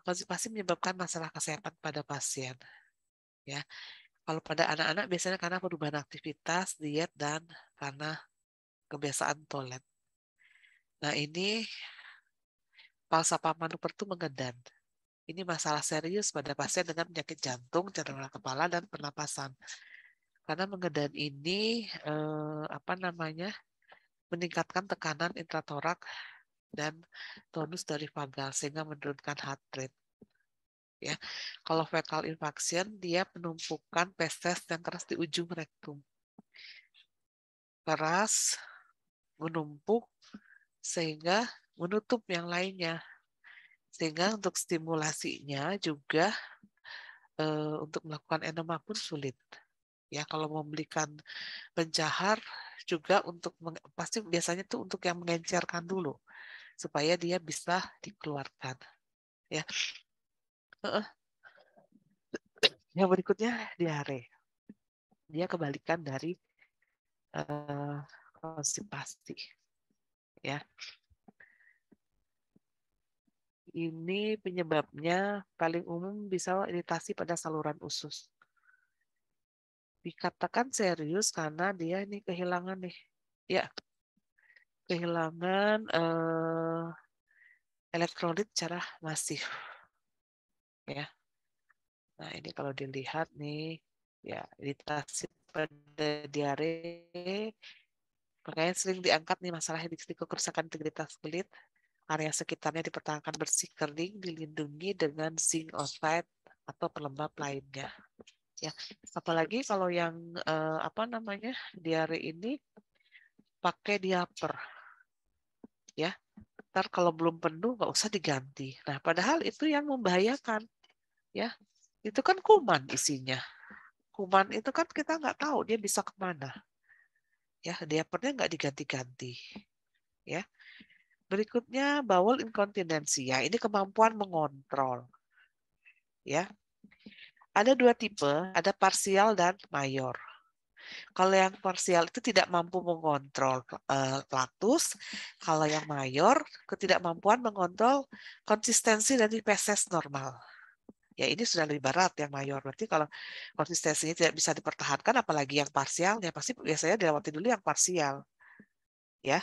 Konstipasi menyebabkan masalah kesehatan pada pasien. Ya. Kalau pada anak-anak biasanya karena perubahan aktivitas, diet, dan karena kebiasaan toilet. Nah ini falsafah manuver itu mengedan. Ini masalah serius pada pasien dengan penyakit jantung, cedera kepala, dan pernapasan. Karena mengedan ini meningkatkan tekanan intratorak dan tonus dari vagal sehingga menurunkan heart rate. Ya, kalau fecal infarction dia penumpukan feses yang keras di ujung rektum. Keras, menumpuk sehingga menutup yang lainnya. Sehingga untuk stimulasinya juga untuk melakukan enema pun sulit. Ya, kalau membelikan pencahar juga untuk pasti biasanya itu untuk yang mengencerkan dulu supaya dia bisa dikeluarkan. Ya. Yang berikutnya diare. Dia kebalikan dari konstipasi. Ya. Ini penyebabnya paling umum bisa iritasi pada saluran usus. Dikatakan serius karena dia ini kehilangan nih. Ya. Kehilangan elektrolit secara masif. Ya. Nah, ini kalau dilihat nih, ya, iritasi pada diare, makanya sering diangkat nih masalah risiko kerusakan integritas kulit, area sekitarnya dipertahankan bersih kering, dilindungi dengan zinc oxide atau pelembab lainnya. Ya, apalagi kalau yang diare ini pakai diaper, ya. Ntar kalau belum penuh nggak usah diganti. Nah, padahal itu yang membahayakan, ya. Itu kan kuman isinya. Kuman itu kan kita nggak tahu dia bisa kemana. Ya, diapernya nggak diganti-ganti. Ya. Berikutnya bowel inkontinensi. Ya, ini kemampuan mengontrol. Ya. Ada dua tipe, ada parsial dan mayor. Kalau yang parsial itu tidak mampu mengontrol laktus, kalau yang mayor ketidakmampuan mengontrol konsistensi dari feses normal. Ya ini sudah lebih berat yang mayor. Berarti kalau konsistensinya tidak bisa dipertahankan, apalagi yang parsialnya, pasti biasanya dilewati dulu yang parsial. Ya,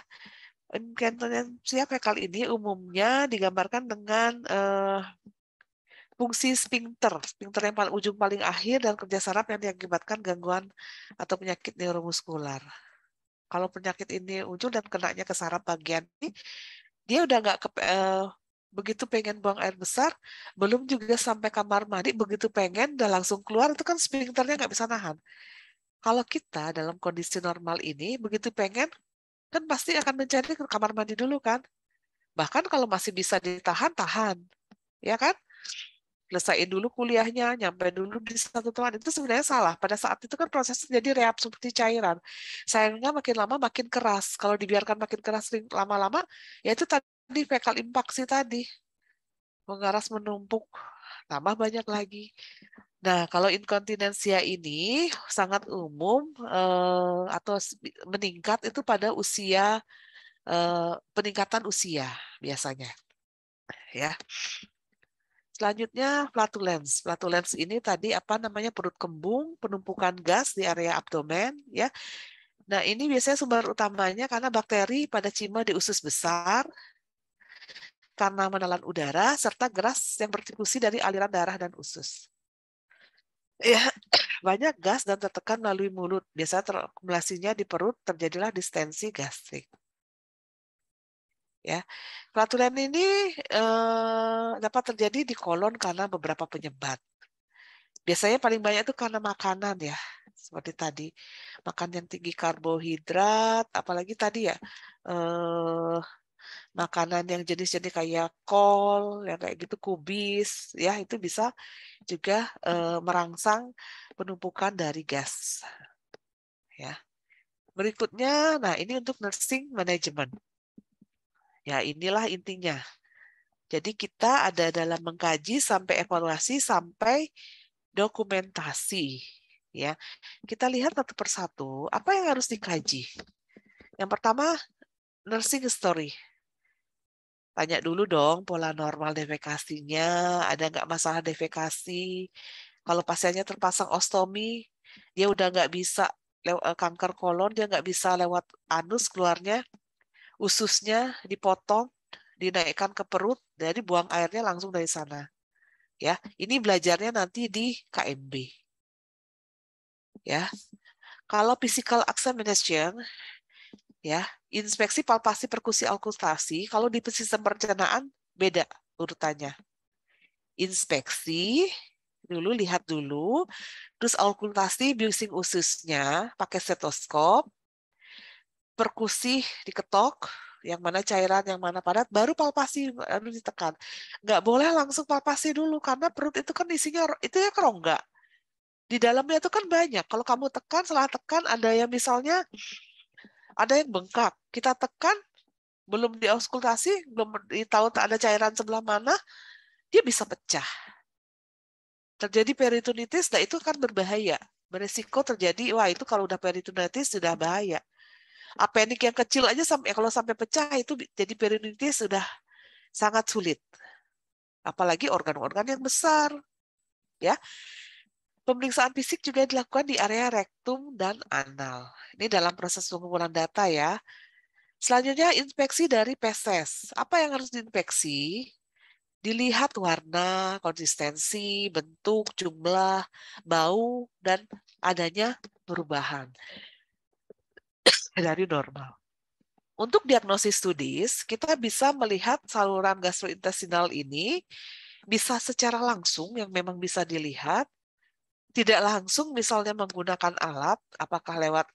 inkontinensia fekal ini umumnya digambarkan dengan fungsi sphincter yang paling ujung paling akhir dan kerja saraf yang diakibatkan gangguan atau penyakit neuromuskular. Kalau penyakit ini ujung dan kenanya ke saraf bagian ini, dia udah nggak begitu pengen buang air besar, belum juga sampai kamar mandi, begitu pengen udah langsung keluar, itu kan sphincternya nggak bisa nahan. Kalau kita dalam kondisi normal ini, begitu pengen, kan pasti akan mencari ke kamar mandi dulu kan. Bahkan kalau masih bisa ditahan, tahan. Ya kan? Selesaiin dulu kuliahnya, nyampe dulu di satu tempat. Itu sebenarnya salah. Pada saat itu kan prosesnya jadi reabsorpsi cairan. Sayangnya makin lama makin keras. Kalau dibiarkan makin keras lama-lama, ya itu tadi fekal impaksi tadi. Mengaras menumpuk, tambah banyak lagi. Nah, kalau inkontinensia ini sangat umum atau meningkat itu pada usia peningkatan usia biasanya. Ya. Selanjutnya flatulence. Flatulence ini tadi perut kembung, penumpukan gas di area abdomen, ya. Nah, ini biasanya sumber utamanya karena bakteri pada cima di usus besar, karena menelan udara serta gas yang berdistribusi dari aliran darah dan usus. Ya, banyak gas dan tertekan melalui mulut. Biasanya terakumulasinya di perut, terjadilah distensi gastrik. Ya, flatulen ini dapat terjadi di kolon karena beberapa penyebab. Biasanya paling banyak itu karena makanan ya, seperti tadi makan yang tinggi karbohidrat, apalagi tadi ya makanan yang jenis-jenis kayak kol, yang kayak gitu kubis, ya itu bisa juga merangsang penumpukan dari gas. Ya. Berikutnya, nah ini untuk nursing management. Ya inilah intinya. Jadi kita ada dalam mengkaji sampai evaluasi sampai dokumentasi. Ya, kita lihat satu persatu apa yang harus dikaji. Yang pertama, nursing story. Tanya dulu dong pola normal defekasinya, ada nggak masalah defekasi. Kalau pasiennya terpasang ostomi, dia udah nggak bisa kanker kolon, dia nggak bisa lewat anus keluarnya, ususnya dipotong, dinaikkan ke perut, jadi buang airnya langsung dari sana. Ya, ini belajarnya nanti di KMB. Ya, kalau physical examination, ya, inspeksi palpasi perkusi okultasi, kalau di sistem perencanaan beda urutannya. Inspeksi dulu, lihat dulu, terus okultasi biusing ususnya pakai stetoskop, perkusi diketok, yang mana cairan, yang mana padat, baru palpasi harus ditekan. Nggak boleh langsung palpasi dulu, karena perut itu kan isinya, itu ya kerongga. Di dalamnya itu kan banyak. Kalau kamu tekan, setelah tekan, ada yang misalnya, ada yang bengkak. Kita tekan, belum diauskultasi, belum tahu ada cairan sebelah mana, dia bisa pecah. Terjadi peritonitis, nah itu kan berbahaya. Beresiko terjadi, wah itu kalau udah peritonitis sudah bahaya. Apenik yang kecil aja kalau sampai pecah itu jadi peritonitis sudah sangat sulit. Apalagi organ-organ yang besar. Ya. Pemeriksaan fisik juga dilakukan di area rektum dan anal. Ini dalam proses pengumpulan data ya. Selanjutnya inspeksi dari feses. Apa yang harus diinspeksi? Dilihat warna, konsistensi, bentuk, jumlah, bau, dan adanya perubahan dari normal. Untuk diagnosis studis, kita bisa melihat saluran gastrointestinal ini bisa secara langsung yang memang bisa dilihat, tidak langsung misalnya menggunakan alat, apakah lewat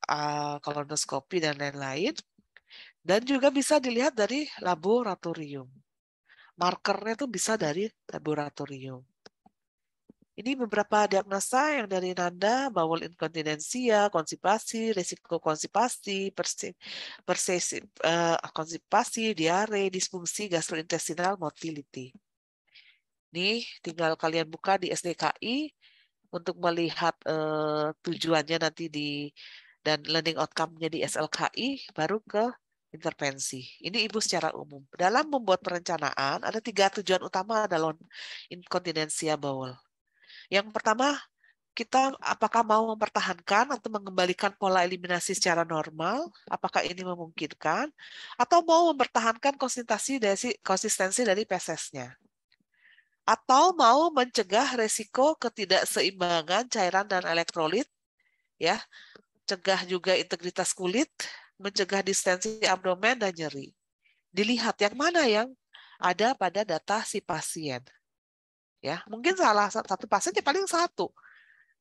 kolonoskopi dan lain-lain, dan juga bisa dilihat dari laboratorium. Markernya itu bisa dari laboratorium. Ini beberapa diagnosa yang dari Nanda, bowel inkontinensia, konstipasi, resiko konstipasi, konstipasi, diare, disfungsi gastrointestinal, motility. Ini tinggal kalian buka di SDKI untuk melihat tujuannya nanti dan learning outcome-nya di SLKI, baru ke intervensi. Ini Ibu secara umum. Dalam membuat perencanaan, ada 3 tujuan utama dalam inkontinensia bowel. Yang pertama, kita apakah mau mempertahankan atau mengembalikan pola eliminasi secara normal? Apakah ini memungkinkan? Atau mau mempertahankan konsistensi dari fesesnya? Atau mau mencegah resiko ketidakseimbangan cairan dan elektrolit? Ya, cegah juga integritas kulit, mencegah distensi abdomen dan nyeri. Dilihat yang mana yang ada pada data si pasien. Ya, mungkin salah satu pasiennya paling satu.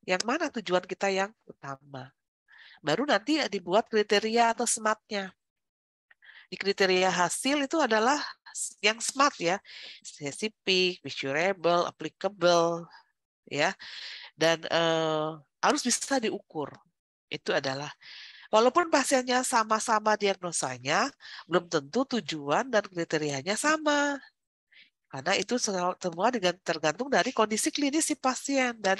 Yang mana tujuan kita yang utama. Baru nanti dibuat kriteria atau SMART-nya. Di kriteria hasil itu adalah yang SMART ya. Specific, measurable, applicable, ya. Dan harus bisa diukur. Itu adalah walaupun pasiennya sama-sama diagnosanya, belum tentu tujuan dan kriterianya sama. Karena itu semua tergantung dari kondisi klinis si pasien dan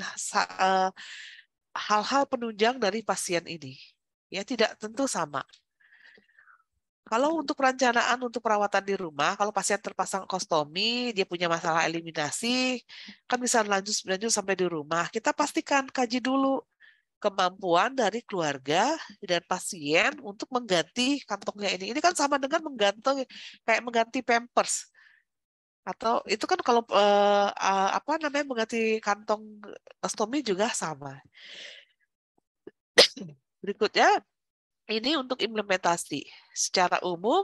hal-hal penunjang dari pasien ini. Ya, tidak tentu sama. Kalau untuk perencanaan untuk perawatan di rumah, kalau pasien terpasang kostomi, dia punya masalah eliminasi, kan bisa lanjut sampai di rumah. Kita pastikan kaji dulu kemampuan dari keluarga dan pasien untuk mengganti kantongnya ini. Ini kan sama dengan mengganti pampers. Atau itu kan kalau mengganti kantong ostomi juga sama. Berikutnya ini untuk implementasi secara umum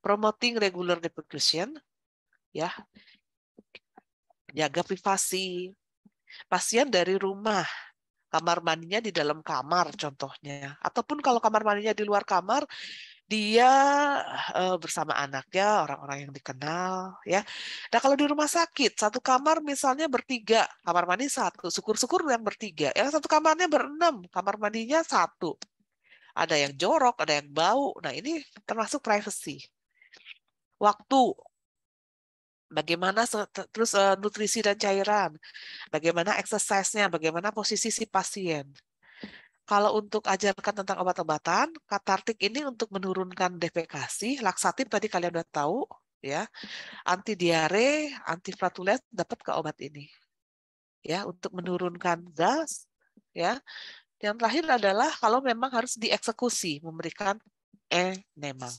promoting regular repercussion, ya, jaga privasi pasien dari rumah, kamar mandinya di dalam kamar contohnya, ataupun kalau kamar mandinya di luar kamar dia bersama anaknya, orang-orang yang dikenal, ya. Nah kalau di rumah sakit satu kamar misalnya bertiga, kamar mandi satu, syukur-syukur yang bertiga, yang satu kamarnya berenam, kamar mandinya satu, ada yang jorok, ada yang bau. Nah ini termasuk privacy. Waktu Bagaimana terus nutrisi dan cairan, bagaimana exercise-nya, bagaimana posisi si pasien. Kalau untuk ajarkan tentang obat-obatan, katartik ini untuk menurunkan defekasi, laksatif tadi kalian udah tahu, ya, anti diare, anti flatulens dapat ke obat ini, ya, untuk menurunkan gas, ya. Yang terakhir adalah kalau memang harus dieksekusi, memberikan enema,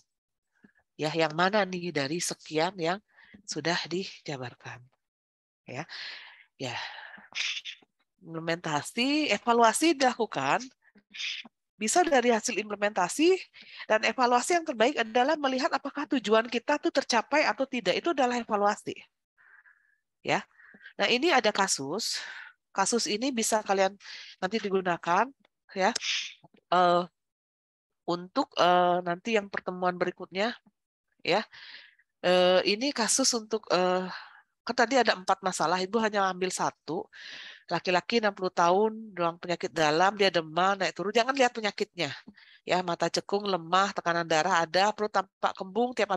ya, yang mana nih dari sekian yang sudah dijabarkan, ya. Ya, implementasi, evaluasi dilakukan bisa dari hasil implementasi, dan evaluasi yang terbaik adalah melihat apakah tujuan kita tuh tercapai atau tidak. Itu adalah evaluasi, ya. Nah, ini ada kasus ini bisa kalian nanti digunakan, ya, untuk nanti yang pertemuan berikutnya, ya. Ini kasus untuk kan tadi ada 4 masalah, Ibu hanya ambil 1. Laki-laki 60 tahun, ruang penyakit dalam, dia demam, naik turun, jangan lihat penyakitnya. Ya, mata cekung, lemah, tekanan darah ada, perut tampak kembung, tiap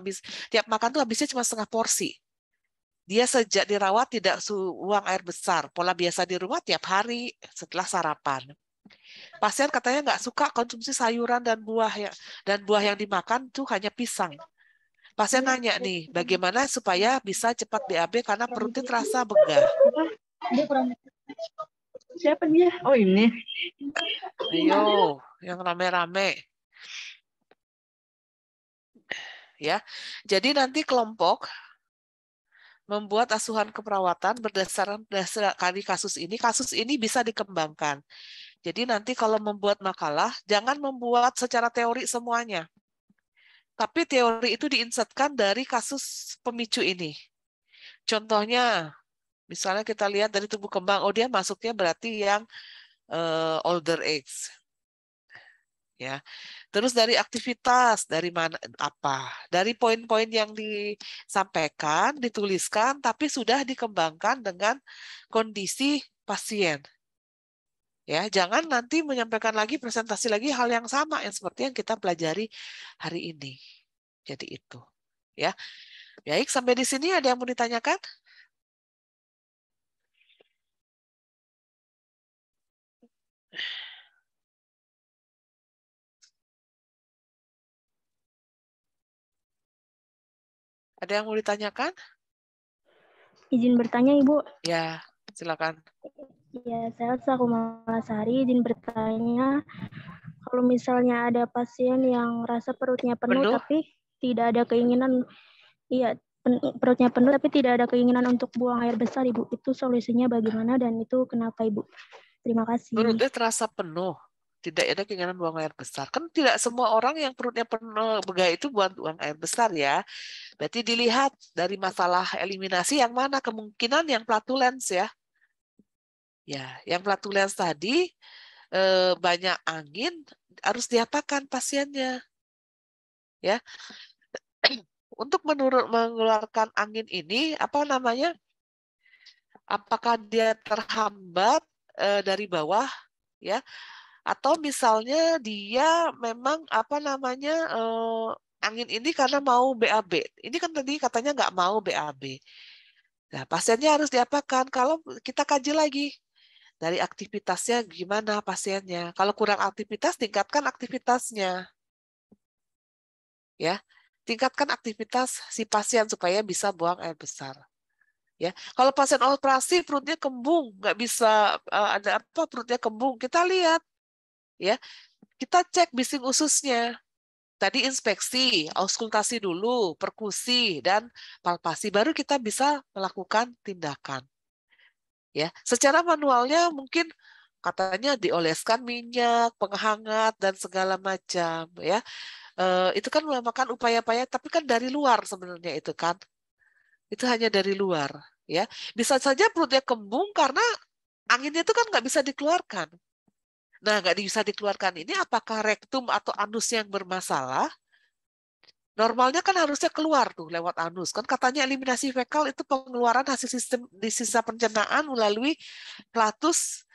makan tuh habisnya cuma setengah porsi. Dia sejak dirawat tidak buang air besar, pola biasa di rumah tiap hari setelah sarapan. Pasien katanya nggak suka konsumsi sayuran dan buah, ya, dan buah yang dimakan tuh hanya pisang. Pasien nanya nih, bagaimana supaya bisa cepat BAB karena perutnya terasa begah. Dia kurang. Siapa dia? Oh, ini. Ayo, yang rame-rame. Ya. Jadi nanti kelompok membuat asuhan keperawatan berdasarkan kali kasus ini. Kasus ini bisa dikembangkan. Jadi nanti kalau membuat makalah, jangan membuat secara teori semuanya. Tapi teori itu diinsertkan dari kasus pemicu ini. Contohnya, misalnya kita lihat dari tubuh kembang, oh dia masuknya berarti yang older age. Ya. Terus dari aktivitas, dari mana apa? Dari poin-poin yang disampaikan, dituliskan, tapi sudah dikembangkan dengan kondisi pasien. Ya, jangan nanti menyampaikan lagi presentasi lagi hal yang sama yang seperti yang kita pelajari hari ini. Jadi itu, ya. Baik, sampai di sini ada yang mau ditanyakan? Ada yang mau ditanyakan? Izin bertanya, Ibu. Ya, silakan. Ya, saya selaku Malasari izin bertanya, kalau misalnya ada pasien yang rasa perutnya penuh tapi tidak ada keinginan, iya, perutnya penuh tapi tidak ada keinginan untuk buang air besar, Ibu, itu solusinya bagaimana dan itu kenapa, Ibu? Terima kasih. Perutnya terasa penuh, tidak ada keinginan buang air besar. Kan tidak semua orang yang perutnya penuh begah itu buang air besar, ya. Berarti dilihat dari masalah eliminasi yang mana, kemungkinan yang flatulens, ya. Ya, yang flatulens tadi banyak angin, harus diapakan pasiennya, ya. Untuk mengeluarkan angin ini, apa namanya? Apakah dia terhambat dari bawah, ya? Atau misalnya dia memang apa namanya angin ini karena mau BAB. Ini kan tadi katanya nggak mau BAB. Nah, pasiennya harus diapakan? Kalau kita kaji lagi dari aktivitasnya gimana pasiennya. Kalau kurang aktivitas, tingkatkan aktivitasnya. Ya, tingkatkan aktivitas si pasien supaya bisa buang air besar. Ya, kalau pasien operasi perutnya kembung, nggak bisa ada apa perutnya kembung, kita lihat, ya, kita cek bising ususnya. Tadi inspeksi, auskultasi dulu, perkusi dan palpasi, baru kita bisa melakukan tindakan. Ya, secara manualnya mungkin katanya dioleskan minyak, penghangat dan segala macam, ya. Itu kan merupakan upaya-upaya, tapi kan dari luar sebenarnya itu kan. Itu hanya dari luar, ya. Bisa saja perutnya kembung karena anginnya itu kan nggak bisa dikeluarkan. Nah, nggak bisa dikeluarkan ini apakah rektum atau anus yang bermasalah? Normalnya kan harusnya keluar tuh lewat anus. Kan katanya eliminasi fekal itu pengeluaran hasil sistem di sisa pencernaan melalui flatus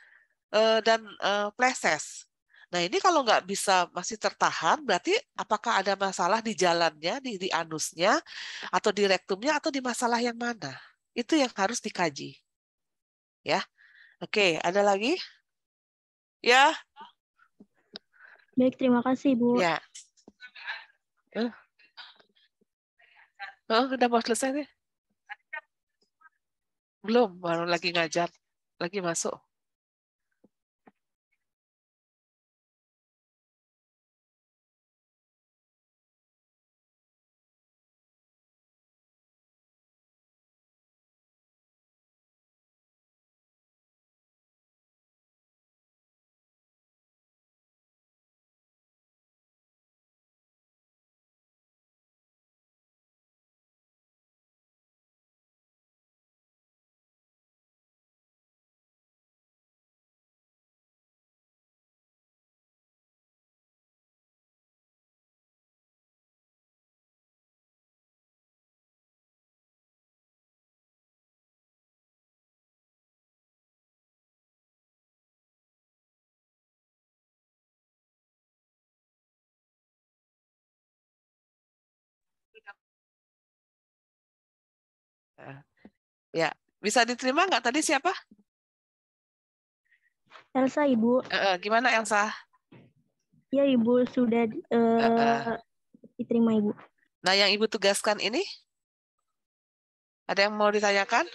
dan pleses. Nah, ini kalau nggak bisa masih tertahan, berarti apakah ada masalah di jalannya, di anusnya, atau di rektumnya, atau di masalah yang mana? Itu yang harus dikaji. Ya, oke. Ada lagi? Ya, Baik, terima kasih, Bu. ya. Udah mau selesai nih? Belum, baru lagi ngajar, lagi masuk. Ya, bisa diterima nggak tadi siapa? Elsa, Ibu. Gimana Elsa? Ya, Ibu, sudah diterima, Ibu. Nah, yang Ibu tugaskan ini, ada yang mau ditanyakan?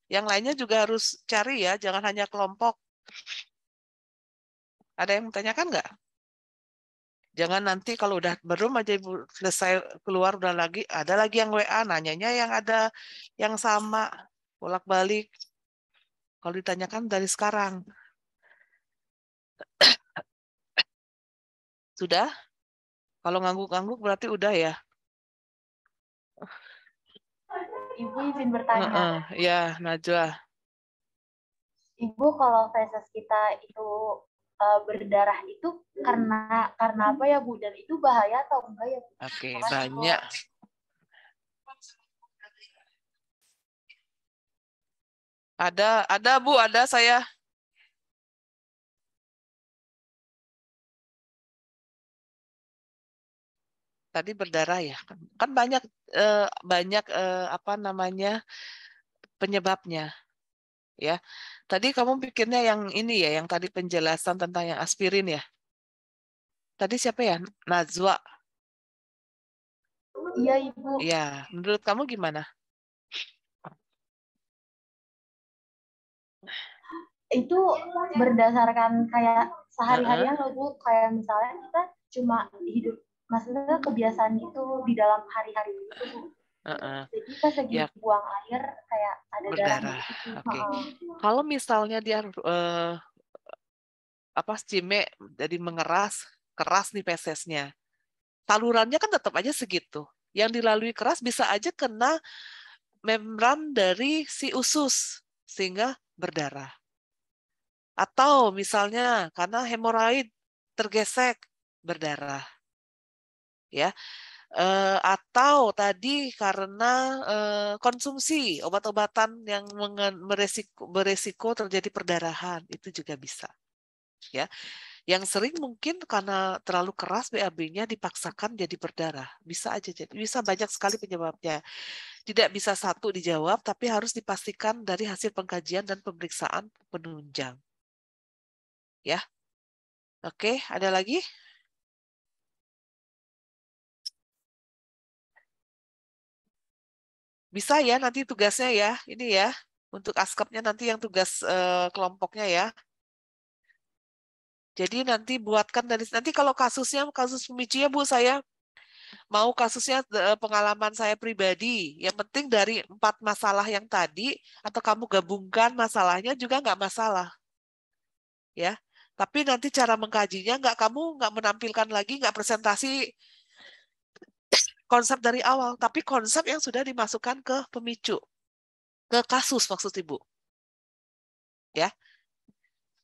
Yang lainnya juga harus cari ya, jangan hanya kelompok. Ada yang ditanyakan nggak? Jangan nanti kalau udah belum aja Ibu selesai keluar udah lagi, ada lagi yang WA, nanyanya yang ada yang sama, bolak-balik. Kalau ditanyakan dari sekarang. Sudah? Kalau ngangguk-ngangguk berarti udah ya? Ibu izin bertanya. Ya, Najwa. Ibu, kalau feses kita itu berdarah itu karena apa ya, Bu? Dan itu bahaya atau enggak ya, Bu? Oke, Makasih, banyak. Bu. Ada Bu, ada saya. Tadi berdarah ya. Kan banyak apa namanya penyebabnya ya. Tadi kamu pikirnya yang ini ya, yang tadi penjelasan tentang yang aspirin ya. Tadi siapa ya? Najwa. Iya, Ibu. Ya, menurut kamu gimana? Itu berdasarkan kayak sehari-harian loh, Bu. Kayak misalnya kita cuma hidup, maksudnya kebiasaan itu di dalam hari-hari itu, Bu. Jadi pas lagi buang air kayak ada berdarah. Oke. Kalau misalnya dia cime jadi mengeras, keras nih fesesnya. Salurannya kan tetap aja segitu. Yang dilalui keras bisa aja kena membran dari si usus sehingga berdarah. Atau misalnya karena hemoroid tergesek berdarah. Ya. Atau tadi karena konsumsi obat-obatan yang beresiko terjadi perdarahan, itu juga bisa. Ya. Yang sering mungkin karena terlalu keras BAB-nya dipaksakan jadi berdarah. Bisa aja jadi, bisa banyak sekali penyebabnya. Tidak bisa satu dijawab, tapi harus dipastikan dari hasil pengkajian dan pemeriksaan penunjang. Ya. Oke, ada lagi? Bisa ya nanti tugasnya ya, ini ya. Untuk askapnya nanti yang tugas kelompoknya ya. Jadi nanti buatkan dari nanti kalau kasusnya kasus pemicunya Bu, saya mau kasusnya pengalaman saya pribadi. Yang penting dari 4 masalah yang tadi atau kamu gabungkan masalahnya juga nggak masalah. Ya. Tapi nanti cara mengkajinya kamu nggak menampilkan lagi, nggak presentasi konsep dari awal, tapi konsep yang sudah dimasukkan ke pemicu, ke kasus maksud Ibu. Ya.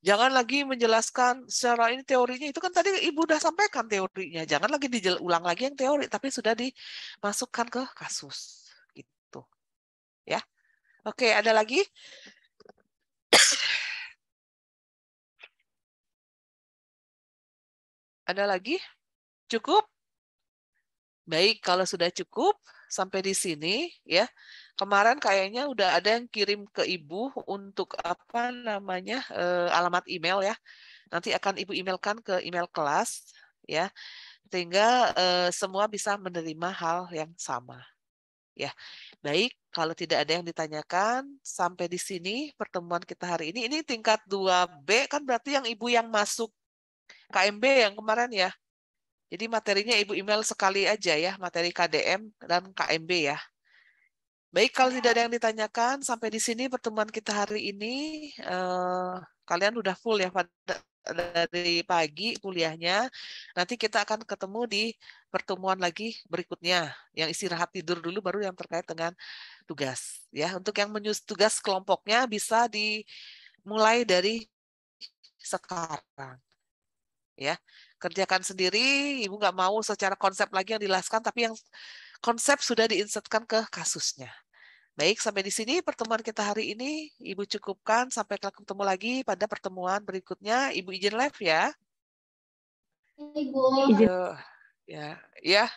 Jangan lagi menjelaskan secara ini teorinya, itu kan tadi Ibu udah sampaikan teorinya. Jangan lagi diulang lagi yang teori, tapi sudah dimasukkan ke kasus. Gitu. Ya. Oke, ada lagi? Ada lagi? Cukup? Baik, kalau sudah cukup sampai di sini ya. Kemarin kayaknya udah ada yang kirim ke Ibu untuk apa namanya alamat email ya. Nanti akan Ibu emailkan ke email kelas ya, sehingga semua bisa menerima hal yang sama. Ya, baik. Kalau tidak ada yang ditanyakan sampai di sini pertemuan kita hari ini. Ini tingkat 2B kan berarti yang Ibu yang masuk KMB yang kemarin ya. Jadi materinya Ibu email sekali aja ya, materi KDM dan KMB ya. Baik, kalau tidak ada yang ditanyakan, sampai di sini pertemuan kita hari ini. Kalian udah full ya dari pagi kuliahnya. Nanti kita akan ketemu di pertemuan lagi berikutnya. Yang istirahat tidur dulu, baru yang terkait dengan tugas. Ya, untuk yang tugas kelompoknya bisa dimulai dari sekarang. Ya, kerjakan sendiri. Ibu nggak mau secara konsep lagi yang dijelaskan, tapi yang konsep sudah diinsertkan ke kasusnya. Baik, sampai di sini pertemuan kita hari ini. Ibu cukupkan, sampai ketemu lagi pada pertemuan berikutnya. Ibu izin live ya. Ibu. Ya.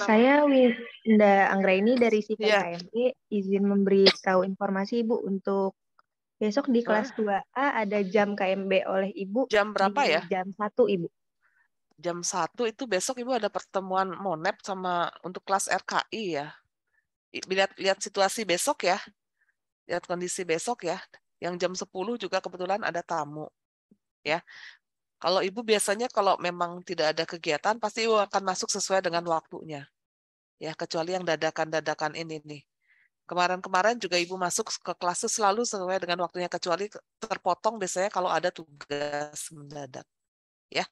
Saya Winda Anggraini dari KMB izin memberitahu informasi Ibu untuk besok di kelas 2A ada jam KMB oleh Ibu. Jam berapa ya? Jam 1 Ibu. Jam 1 itu besok Ibu ada pertemuan MONEP sama untuk kelas RKI ya. Lihat situasi besok ya. Lihat kondisi besok ya. Yang jam 10 juga kebetulan ada tamu. Ya. Kalau Ibu biasanya kalau memang tidak ada kegiatan pasti Ibu akan masuk sesuai dengan waktunya. Ya, kecuali yang dadakan-dadakan ini nih. Kemarin-kemarin juga Ibu masuk ke kelas selalu sesuai dengan waktunya, kecuali terpotong biasanya kalau ada tugas mendadak. Ya.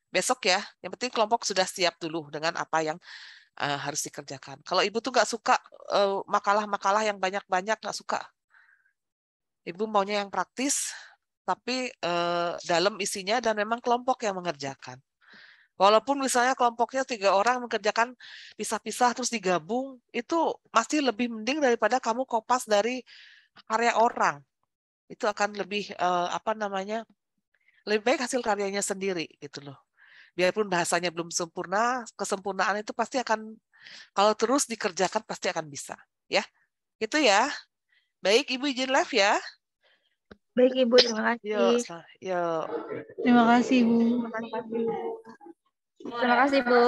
Besok ya, yang penting kelompok sudah siap dulu dengan apa yang harus dikerjakan. Kalau Ibu tuh nggak suka makalah-makalah yang banyak-banyak, nggak suka. Ibu maunya yang praktis, tapi dalam isinya dan memang kelompok yang mengerjakan. Walaupun misalnya kelompoknya 3 orang mengerjakan pisah-pisah terus digabung, itu masih lebih mending daripada kamu kopas dari karya orang. Itu akan lebih lebih baik hasil karyanya sendiri gitu loh. Biarpun bahasanya belum sempurna, kesempurnaan itu pasti akan, kalau terus dikerjakan pasti akan bisa. Ya, itu ya. Baik, Ibu izin live ya. Baik Ibu, terima kasih. Yuk. Terima kasih Bu. Terima kasih Bu. Terima kasih Bu.